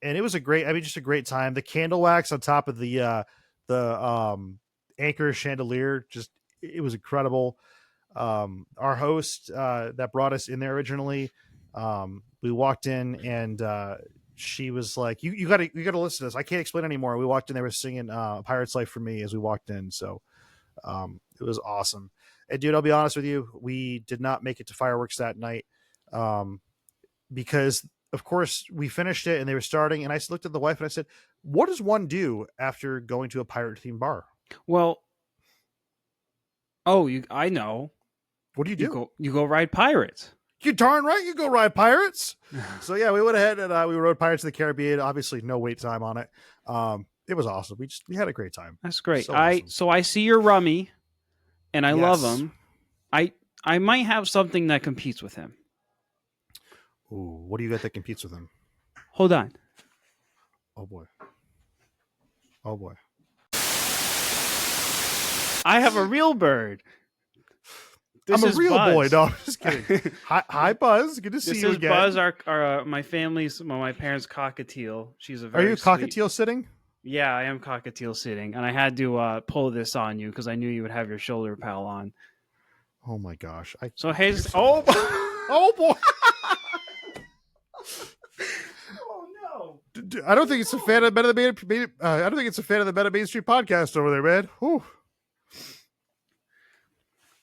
it was just a great time. The candle wax on top of the anchor chandelier, it was incredible. Our host that brought us in there originally, we walked in and she was like, you gotta listen to this. I can't explain anymore. We walked in, they were singing Pirate's Life for Me as we walked in. So it was awesome. And dude, I'll be honest with you, we did not make it to fireworks that night because of course, we finished it and they were starting, and I looked at the wife and I said, "What does one do after going to a pirate themed bar?" Well, I know. What do you do? You go ride pirates. You darn right, you go ride pirates. So yeah, we went ahead and we rode Pirates of the Caribbean. Obviously, no wait time on it. It was awesome. We had a great time. That's great. So awesome. So I see your rummy, and I love Yes. him. I might have something that competes with him. Ooh, what do you got that competes with him? Hold on. Oh boy. Oh boy. I have a real bird. I'm a real Buzz. boy. No, I'm just kidding. Hi, Buzz. Good to see you again. This is Buzz, my my parents' cockatiel. She's a very Are you cockatiel sitting? Yeah, I am cockatiel sitting, and I had to pull this on you because I knew you would have your shoulder pal on. Oh my gosh! So hey, oh boy! Oh no! I don't think it's a fan of the I don't think it's a fan of the Meta Main Street podcast over there, man. Whew.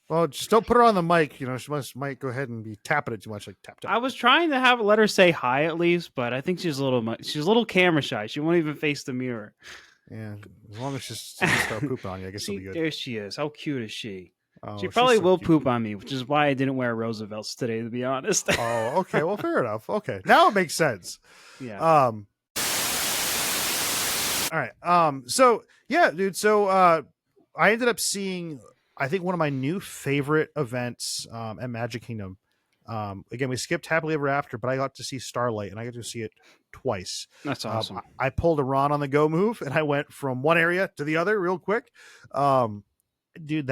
Well, just don't put her on the mic. You know, she might go ahead and be tapping it too much, like tap tap. I was trying to let her say hi at least, but I think she's a little camera shy. She won't even face the mirror. Yeah, as long as she doesn't start pooping on you, I guess it'll be good. There she is. How cute is she? Oh, she probably will cute. poop on me, which is why I didn't wear Roosevelt's today, to be honest. Oh, okay. Well, fair enough. Okay, now it makes sense. Yeah. All right. So yeah, dude. So I ended up seeing, I think, one of my new favorite events at Magic Kingdom. Again, we skipped Happily Ever After, but I got to see Starlight, and I got to see it twice. That's awesome. I pulled a Ron on the go move, and I went from one area to the other real quick. Dude,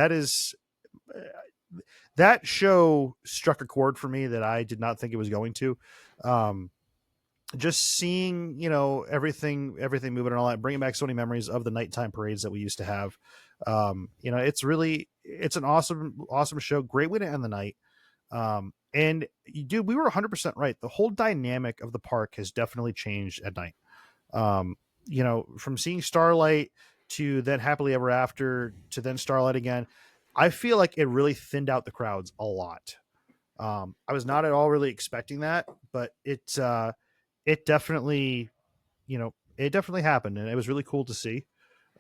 that show struck a chord for me that I did not think it was going to. Just seeing, you know, everything moving and all that, bringing back so many memories of the nighttime parades that we used to have. You know, it's an awesome show. Great way to end the night. And dude, we were 100% right. The whole dynamic of the park has definitely changed at night. You know, from seeing Starlight to then Happily Ever After to then Starlight again, I feel like it really thinned out the crowds a lot. I was not at all really expecting that, but it definitely, you know, it definitely happened, and it was really cool to see.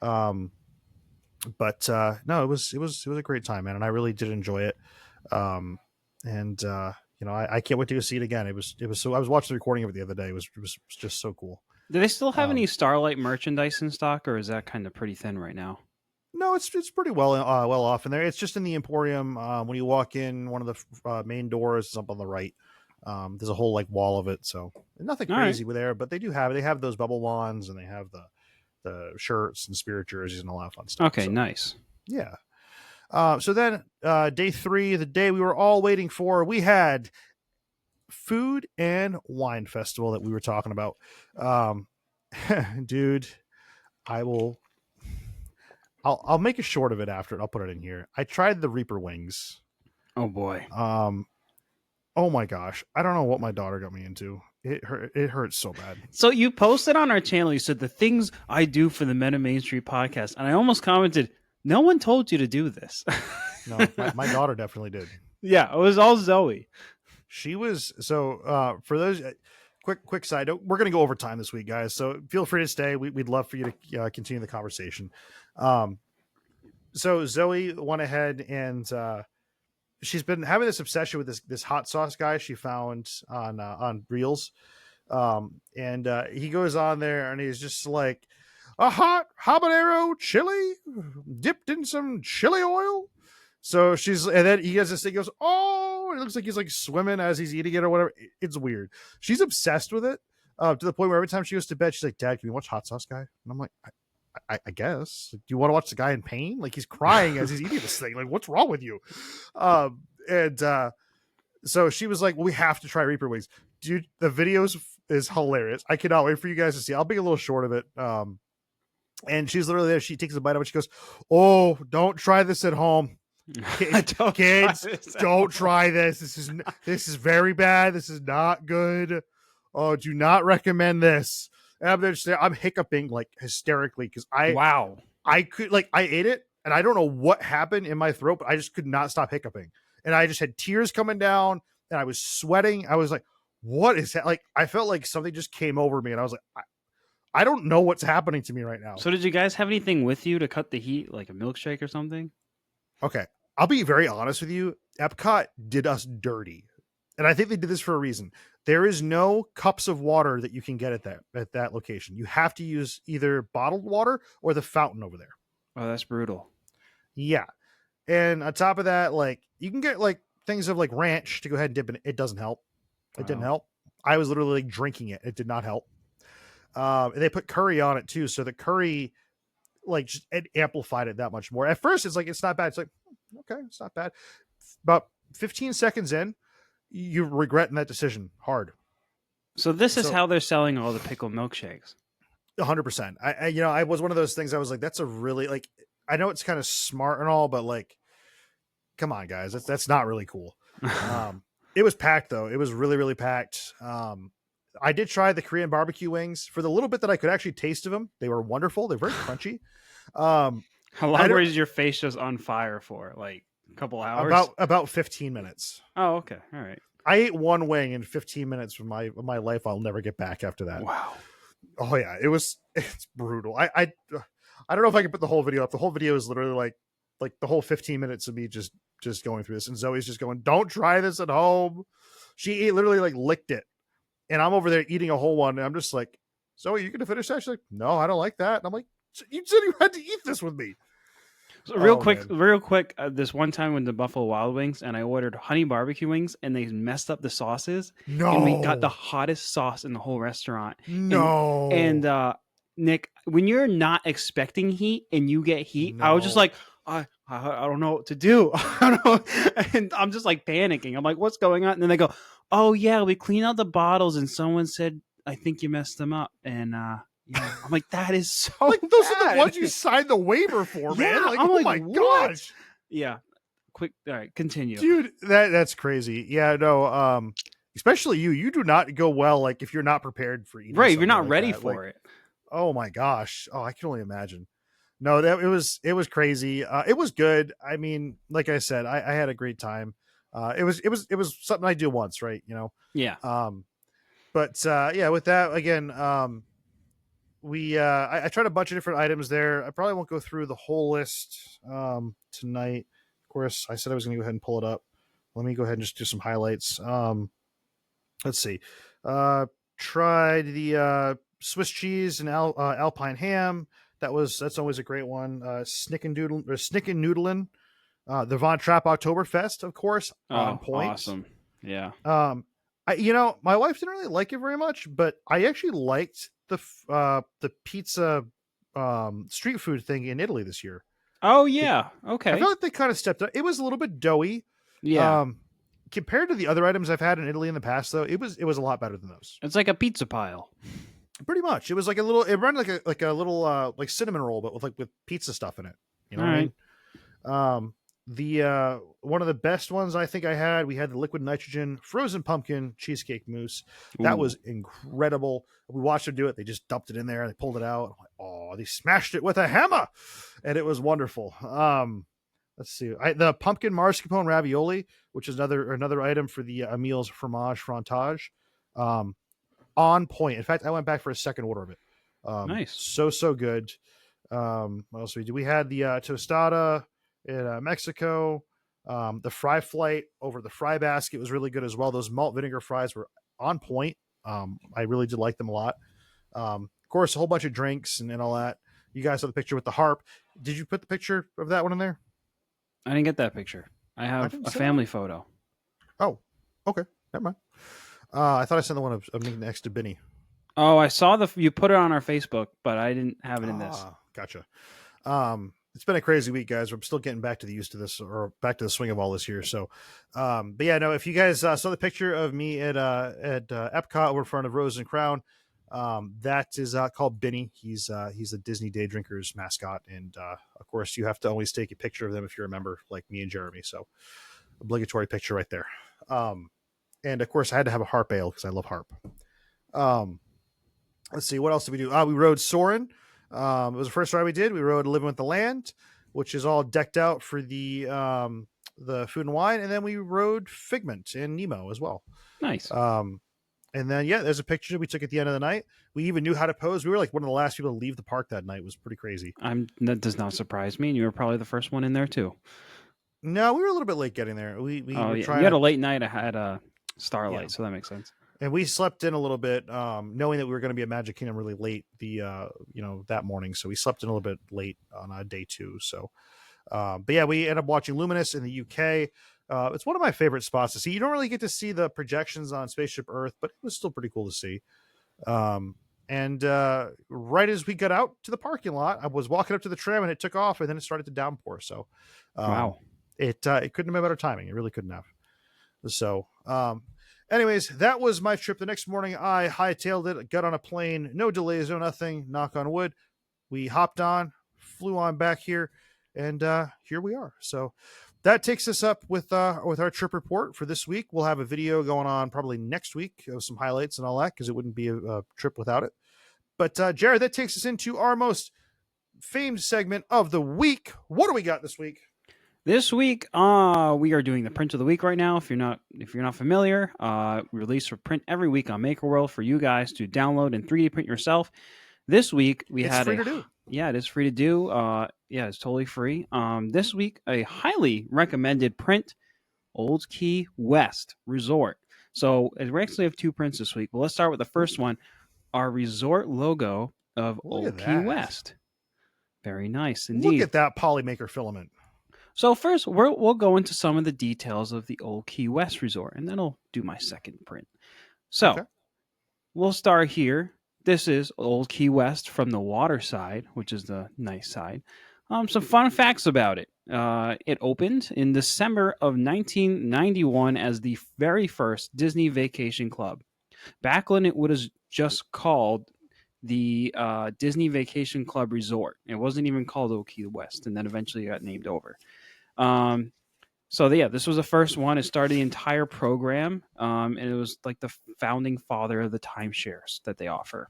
But no, it was a great time, man, and I really did enjoy it. You know, I can't wait to go see it again. It was so, I was watching the recording of it the other day. It was just so cool. Do they still have any Starlight merchandise in stock, or is that kind of pretty thin right now? No, it's pretty well off in there. It's just in the Emporium. When you walk in, one of the main doors is up on the right. There's a whole like wall of it, so nothing crazy with there. But they have those bubble wands, and they have the shirts and spirit jerseys and all that fun stuff. Okay, so, nice. Yeah. So then day 3, the day we were all waiting for, we had Food and Wine Festival that we were talking about. Dude, I'll make a short of it after it. I'll put it in here. I tried the Reaper wings. Oh boy. Oh my gosh. I don't know what my daughter got me into. It hurts so bad. So you posted on our channel, you said the things I do for the Meta Main Street podcast, and I almost commented, no one told you to do this. No, my daughter definitely did. Yeah, it was all Zoe. She was for those quick side note, we're going to go over time this week, guys. So feel free to stay. We'd love for you to continue the conversation. So Zoe went ahead and she's been having this obsession with this hot sauce guy she found on Reels. And he goes on there and he's just like, a hot habanero chili dipped in some chili oil. So and then he has this thing, goes, oh, it looks like he's like swimming as he's eating it or whatever. It's weird. She's obsessed with it to the point where every time she goes to bed, she's like, Dad, can we watch Hot Sauce Guy? And I'm like, I guess. Like, do you want to watch the guy in pain? Like, he's crying as he's eating this thing. Like, what's wrong with you? So she was like, well, we have to try Reaper wings. Dude, the videos is hilarious. I cannot wait for you guys to see. I'll make a little short of it. And she's literally there. She takes a bite of it. She goes, oh, don't try this at home. Kids, don't try this. This is very bad. This is not good. Oh, do not recommend this. And I'm there just I'm hiccuping like hysterically because I could, like, I ate it and I don't know what happened in my throat, but I just could not stop hiccuping. And I just had tears coming down and I was sweating. I was like, what is that? Like, I felt like something just came over me, and I was like, I don't know what's happening to me right now. So did you guys have anything with you to cut the heat, like a milkshake or something? Okay, I'll be very honest with you. Epcot did us dirty, and I think they did this for a reason. There is no cups of water that you can get at that location. You have to use either bottled water or the fountain over there. Oh, that's brutal. Yeah, and on top of that, like you can get like things of like ranch to go ahead and dip in. It doesn't help. It didn't Wow. help. I was literally like drinking it. It did not help. And they put curry on it too, so the curry like just it amplified it that much more. At first, it's like it's not bad. It's like okay, it's not bad. About 15 seconds in, you're regretting that decision hard. So this is So- how they're selling all the pickle milkshakes. 100%. I was one of those things. I was like, that's a really like. I know it's kind of smart and all, but like, come on, guys, that's not really cool. It was packed though. It was really, really packed. I did try the Korean barbecue wings for the little bit that I could actually taste of them. They were wonderful. They're very crunchy. How long don't- was your face just on fire for? Like a couple hours? About 15 minutes. Oh, okay. All right. I ate one wing in 15 minutes from my life. I'll never get back after that. Wow. Oh yeah, it's brutal. I don't know if I can put the whole video up. The whole video is literally like the whole 15 minutes of me just going through this, and Zoe's just going, "Don't try this at home." She literally like licked it, and I'm over there eating a whole one, and I'm just like, "Zoe, you gonna finish that?" She's like, "No, I don't like that." And I'm like, "You said you had to eat this with me." So real Oh, quick, this one time with the Buffalo Wild Wings, and I ordered honey barbecue wings, and they messed up the sauces, No, and we got the hottest sauce in the whole restaurant. no, And Nick, when you're not expecting heat and you get heat, I was just No. like, I don't know what to do. I don't know. And I'm just like panicking. I'm like, what's going on? And then they go, oh yeah, we cleaned out the bottles, and someone said, I think you messed them up. And yeah, I'm like, that is so like those are bad. the ones you signed the waiver for, man. Yeah, Like, I'm oh like, my what? gosh. Yeah. Quick. All right. Continue. Dude, that's crazy. Yeah, no, especially you do not go well like if you're not prepared for eating Right. If you're something not like ready that. for Like, it. oh my gosh. Oh, I can only imagine. No, that it was crazy. It was good. I mean, like I said, I had a great time. It was something I do once, right? You know. Yeah. But yeah, with that again, I tried a bunch of different items there. I probably won't go through the whole list tonight. Of course, I said I was going to go ahead and pull it up. Let me go ahead and just do some highlights. Let's see. Tried the Swiss cheese and Alpine ham. That's always a great one. Snicken Noodlin. The Von Trapp Oktoberfest, of course, on point. Awesome. Yeah. My wife didn't really like it very much, but I actually liked the pizza street food thing in Italy this year. Oh yeah. Okay. I felt like they kind of stepped up. It was a little bit doughy. Yeah. Compared to the other items I've had in Italy in the past, though, it was a lot better than those. It's like a pizza pile. Pretty much, it was like a little. It ran like a little like cinnamon roll, but with pizza stuff in it. You know All what I mean? The one of the best ones I think I had. We had the liquid nitrogen frozen pumpkin cheesecake mousse. That Ooh. was incredible. We watched them do it. They just dumped it in there. They pulled it out. I'm like, oh, they smashed it with a hammer, and it was wonderful. Let's see. The pumpkin mascarpone ravioli, which is another item for the Emile's fromage frontage. On point. In fact, I went back for a second order of it. Nice. So good. What else did we do? We had the tostada in Mexico. The fry flight over the fry basket was really good as well. Those malt vinegar fries were on point. I really did like them a lot. Of course, a whole bunch of drinks and all that. You guys saw the picture with the harp. Did you put the picture of that one in there? I didn't get that picture. I have didn't a see family photo. Oh, okay. Never mind. I thought I sent the one of me next to Benny. Oh, I saw you put it on our Facebook, but I didn't have it in this. Gotcha. It's been a crazy week, guys. We're still getting back to back to the swing of all this here. So, but yeah, no, if you guys saw the picture of me at Epcot over in front of Rose and Crown, that is called Benny. He's the Disney Day Drinkers mascot. And, of course you have to always take a picture of them if you're a member like me and Jeremy. So obligatory picture right there. And of course I had to have a harp ale because I love harp. Let's see, what else did we do? We rode Soarin'. It was the first ride we did. We rode Living with the Land, which is all decked out for the food and wine. And then we rode Figment and Nemo as well. Nice. And then, yeah, there's a picture we took at the end of the night. We even knew how to pose. We were like one of the last people to leave the park that night. It was pretty crazy. That does not surprise me. And you were probably the first one in there too. No, we were a little bit late getting there. We were trying. You had a late night. I had a Starlight, so that makes sense. And we slept in a little bit, knowing that we were going to be at Magic Kingdom really late that morning. So we slept in a little bit late on day 2. So, but yeah, we ended up watching Luminous in the UK. It's one of my favorite spots to see. You don't really get to see the projections on Spaceship Earth, but it was still pretty cool to see. And right as we got out to the parking lot, I was walking up to the tram and it took off, and then it started to downpour. So, wow, it couldn't have been better timing. It really couldn't have. So, anyways, that was my trip. The next morning, I hightailed it, got on a plane, no delays, no nothing, knock on wood. We hopped on, flew on back here, and here we are. So that takes us up with our trip report for this week. We'll have a video going on probably next week of some highlights and all that, because it wouldn't be a trip without it. But Jared, that takes us into our most famed segment of the week. What do we got this week? This week, we are doing the print of the week right now. If you're not familiar, we release a print every week on MakerWorld for you guys to download and 3D print yourself. This week It's free to do. Yeah, it is free to do. Yeah, it's totally free. This week, a highly recommended print, Old Key West Resort. So we actually have 2 prints this week. But let's start with the first one, our resort logo of Old Key West. Very nice indeed. Look at that Polymaker filament. So first, we'll go into some of the details of the Old Key West Resort, and then I'll do my second print. So we'll start here. This is Old Key West from the water side, which is the nice side. Some fun facts about it. It opened in December of 1991 as the very first Disney Vacation Club. Back when it was just called the Disney Vacation Club Resort. It wasn't even called Old Key West, and then eventually it got named over. So yeah, this was the first one. It started the entire program, and it was like the founding father of the timeshares that they offer.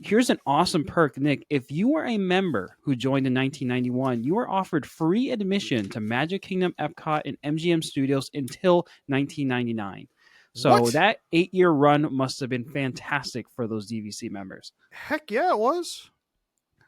Here's an awesome perk, Nick. If you were a member who joined in 1991, you were offered free admission to Magic Kingdom, EPCOT, and MGM Studios until 1999. So that 8-year run must have been fantastic for those DVC members. Heck yeah, it was.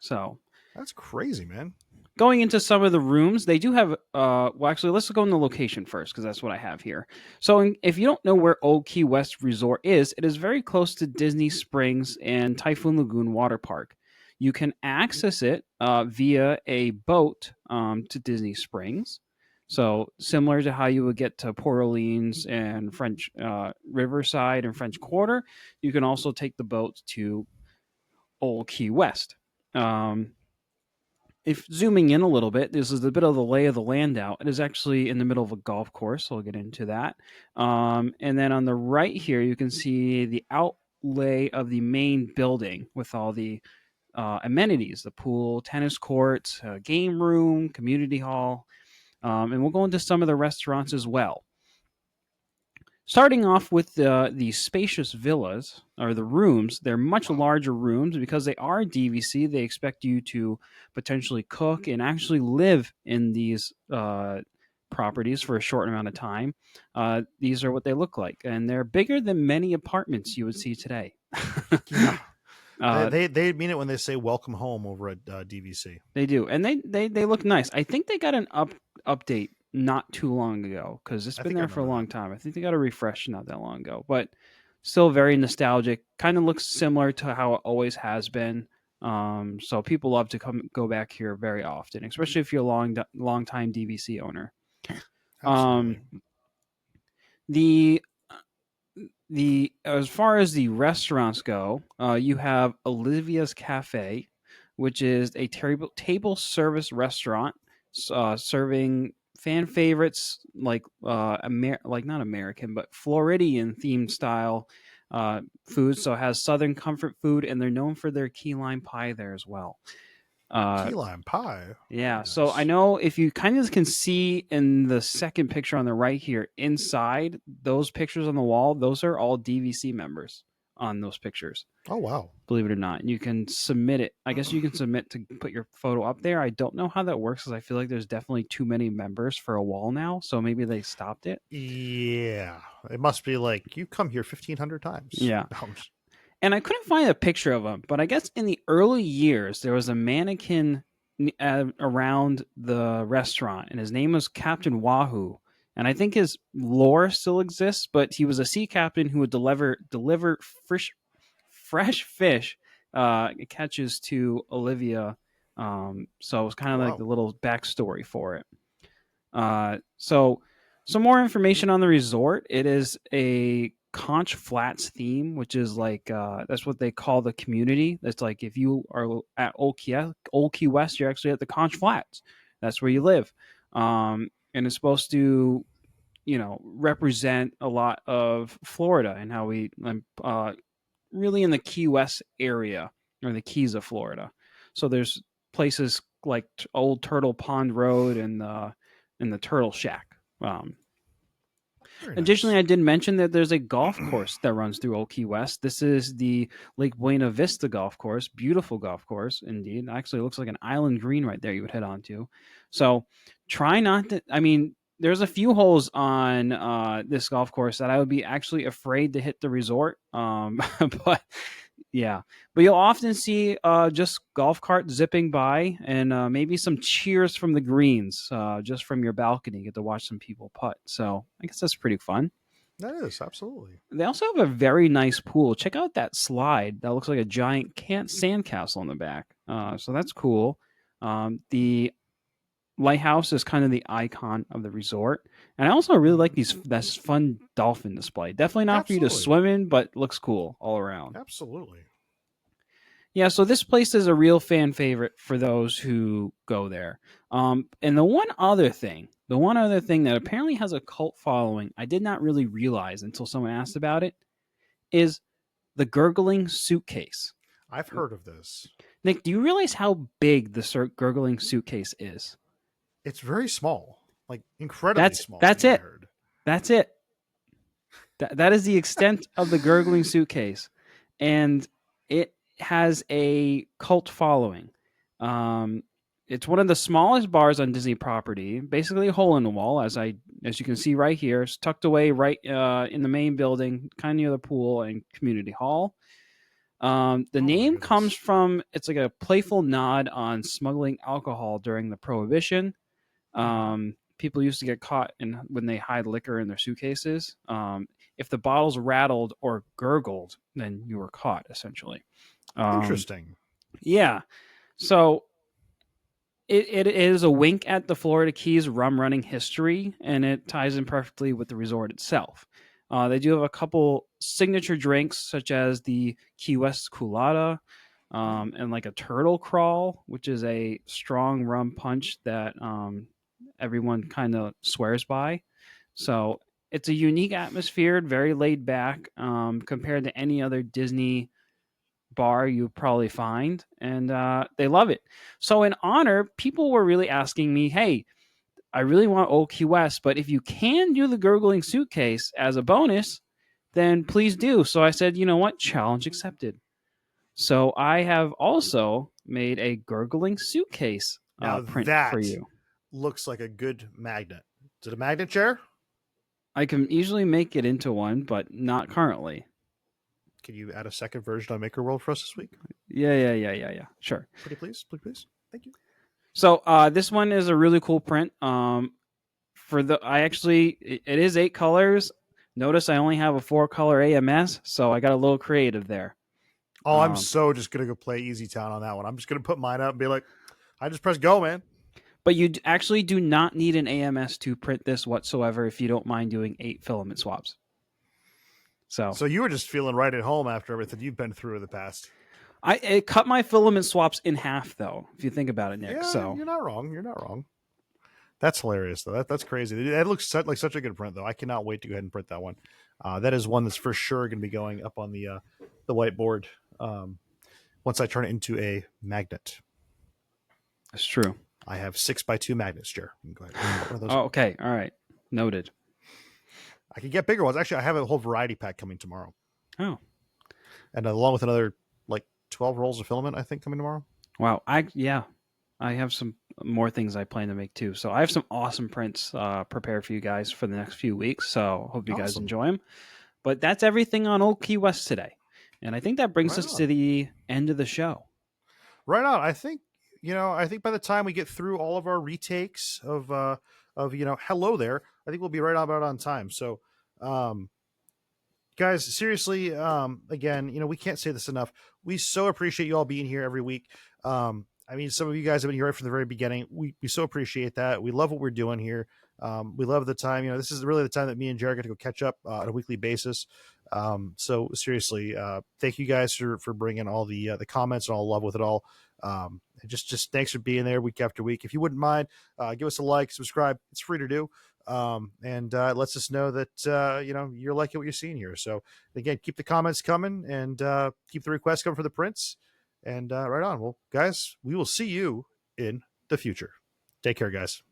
So that's crazy, man. Going into some of the rooms, they do have, actually, let's go in the location first, because that's what I have here. So if you don't know where Old Key West Resort is, it is very close to Disney Springs and Typhoon Lagoon Water Park. You can access it via a boat to Disney Springs. So similar to how you would get to Port Orleans and French Riverside and French Quarter, you can also take the boat to Old Key West. If zooming in a little bit, this is a bit of the lay of the land out. It is actually in the middle of a golf course, so I'll get into that. And then on the right here, you can see the outlay of the main building with all the amenities, the pool, tennis courts, game room, community hall. And we'll go into some of the restaurants as well. Starting off with the spacious villas, or the rooms, they're much larger rooms because they are DVC. They expect you to potentially cook and actually live in these properties for a short amount of time. These are what they look like, and they're bigger than many apartments you would see today. Yeah. They mean it when they say "welcome home" over at DVC. They do, and they look nice. I think they got an update not too long ago, because it's been there for a long time. I think they got a refresh not that long ago, but still very nostalgic. Kind of looks similar to how it always has been. So people love to go back here very often, especially if you're a long time DVC owner. The as far as the restaurants go, you have Olivia's Cafe, which is a table service restaurant serving fan favorites like not American, but Floridian themed style food. So it has Southern comfort food, and they're known for their key lime pie there as well. Key lime pie. Yeah. Nice. So I know if you kind of can see in the second picture on the right here, inside those pictures on the wall, those are all DVC members. on those pictures. Oh, wow. Believe it or not, you can submit it. I guess you can submit to put your photo up there. I don't know how that works because I feel like there's definitely too many members for a wall now. So maybe they stopped it. Yeah. It must be like, you come here 1,500 times. Yeah. No, I'm just- And I couldn't find a picture of him, but I guess in the early years, there was a mannequin around the restaurant, and his name was Captain Wahoo. And I think his lore still exists, but he was a sea captain who would deliver fresh fish catches to Olivia. So it was kind of like the little backstory for it. So some more information on the resort. It is a Conch Flats theme, which is like that's what they call the community. That's like if you are at Old Key West, you're actually at the Conch Flats. That's where you live, and it's supposed to, represent a lot of Florida and how we really in the Key West area or the Keys of Florida. So there's places like Old Turtle Pond Road and the Turtle Shack. Additionally, nice. I did mention that there's a golf course that runs through Old Key West. This is the Lake Buena Vista golf course. Beautiful golf course, indeed. Actually, it looks like an island green right there you would head on to. So try not to, there's a few holes on this golf course that I would be actually afraid to hit the resort. But yeah, but you'll often see just golf carts zipping by and maybe some cheers from the greens just from your balcony. You get to watch some people putt. So I guess that's pretty fun. That is, absolutely. They also have a very nice pool. Check out that slide. That looks like a giant sandcastle in the back. So that's cool. The lighthouse is kind of the icon of the resort. And I also really like this fun dolphin display. Definitely not for you to swim in, but looks cool all around. Absolutely. Yeah, so this place is a real fan favorite for those who go there. And the one other thing that apparently has a cult following, I did not really realize until someone asked about it, is the Gurgling Suitcase. I've heard of this. Nick, do you realize how big the Gurgling Suitcase is? It's very small, like incredibly small. That's it. That's it. That is the extent of the Gurgling Suitcase, and it has a cult following. It's one of the smallest bars on Disney property, basically a hole in the wall, as you can see right here. It's tucked away right in the main building, kind of near the pool and community hall. The name comes from, it's like a playful nod on smuggling alcohol during the Prohibition. People used to get caught when they hide liquor in their suitcases. If the bottles rattled or gurgled, then you were caught, essentially. Interesting. Yeah. So it is a wink at the Florida Keys rum running history, and it ties in perfectly with the resort itself. They do have a couple signature drinks, such as the Key West Culata, and like a turtle crawl, which is a strong rum punch that everyone kind of swears by. So it's a unique atmosphere, very laid back compared to any other Disney bar you probably find, and they love it. So in honor, people were really asking me, hey, I really want Old Key West, but if you can do the Gurgling Suitcase as a bonus, then please do. So I said, you know what? Challenge accepted. So I have also made a Gurgling Suitcase print for you. Looks like a good magnet. Is it a magnet chair? I can easily make it into one, but not currently. Can you add a second version on Maker World for us this week? Yeah. Sure. Pretty please. Thank you. So this one is a really cool print. It is 8 colors. Notice I only have a 4-color AMS, so I got a little creative there. Oh, I'm so just gonna go play Easy Town on that one. I'm just gonna put mine up and be like, I just press go, man. But you actually do not need an AMS to print this whatsoever if you don't mind doing 8 filament swaps. So you were just feeling right at home after everything you've been through in the past. It cut my filament swaps in half, though, if you think about it, Nick. Yeah, so you're not wrong. That's hilarious, though. That's crazy. That looks like such a good print, though. I cannot wait to go ahead and print that one. That is one that's for sure going to be going up on the whiteboard once I turn it into a magnet. That's true. I have 6x2 magnets, Jer. You can go ahead. Oh, okay. All right. Noted. I can get bigger ones. Actually, I have a whole variety pack coming tomorrow. Oh. and along with another like 12 rolls of filament, I think, coming tomorrow. Wow. I have some more things I plan to make too. So I have some awesome prints prepared for you guys for the next few weeks. So hope you guys Awesome. enjoy them. But that's everything on Old Key West today. And I think that brings Right us on. to the end of the show. Right on. I think by the time we get through all of our retakes of hello there, I think we'll be right about on time. So guys, seriously, again, we can't say this enough. We so appreciate you all being here every week. I mean, some of you guys have been here right from the very beginning. We so appreciate that. We love what we're doing here. We love the time. This is really the time that me and Jared get to go catch up on a weekly basis. So seriously, thank you guys for bringing all the comments and all love with it all. And just thanks for being there week after week. If you wouldn't mind, give us a like, subscribe. It's free to do. And it lets us know that you're liking what you're seeing here. So again, keep the comments coming, and keep the requests coming for the prints. And right on. Well, guys, we will see you in the future. Take care, guys.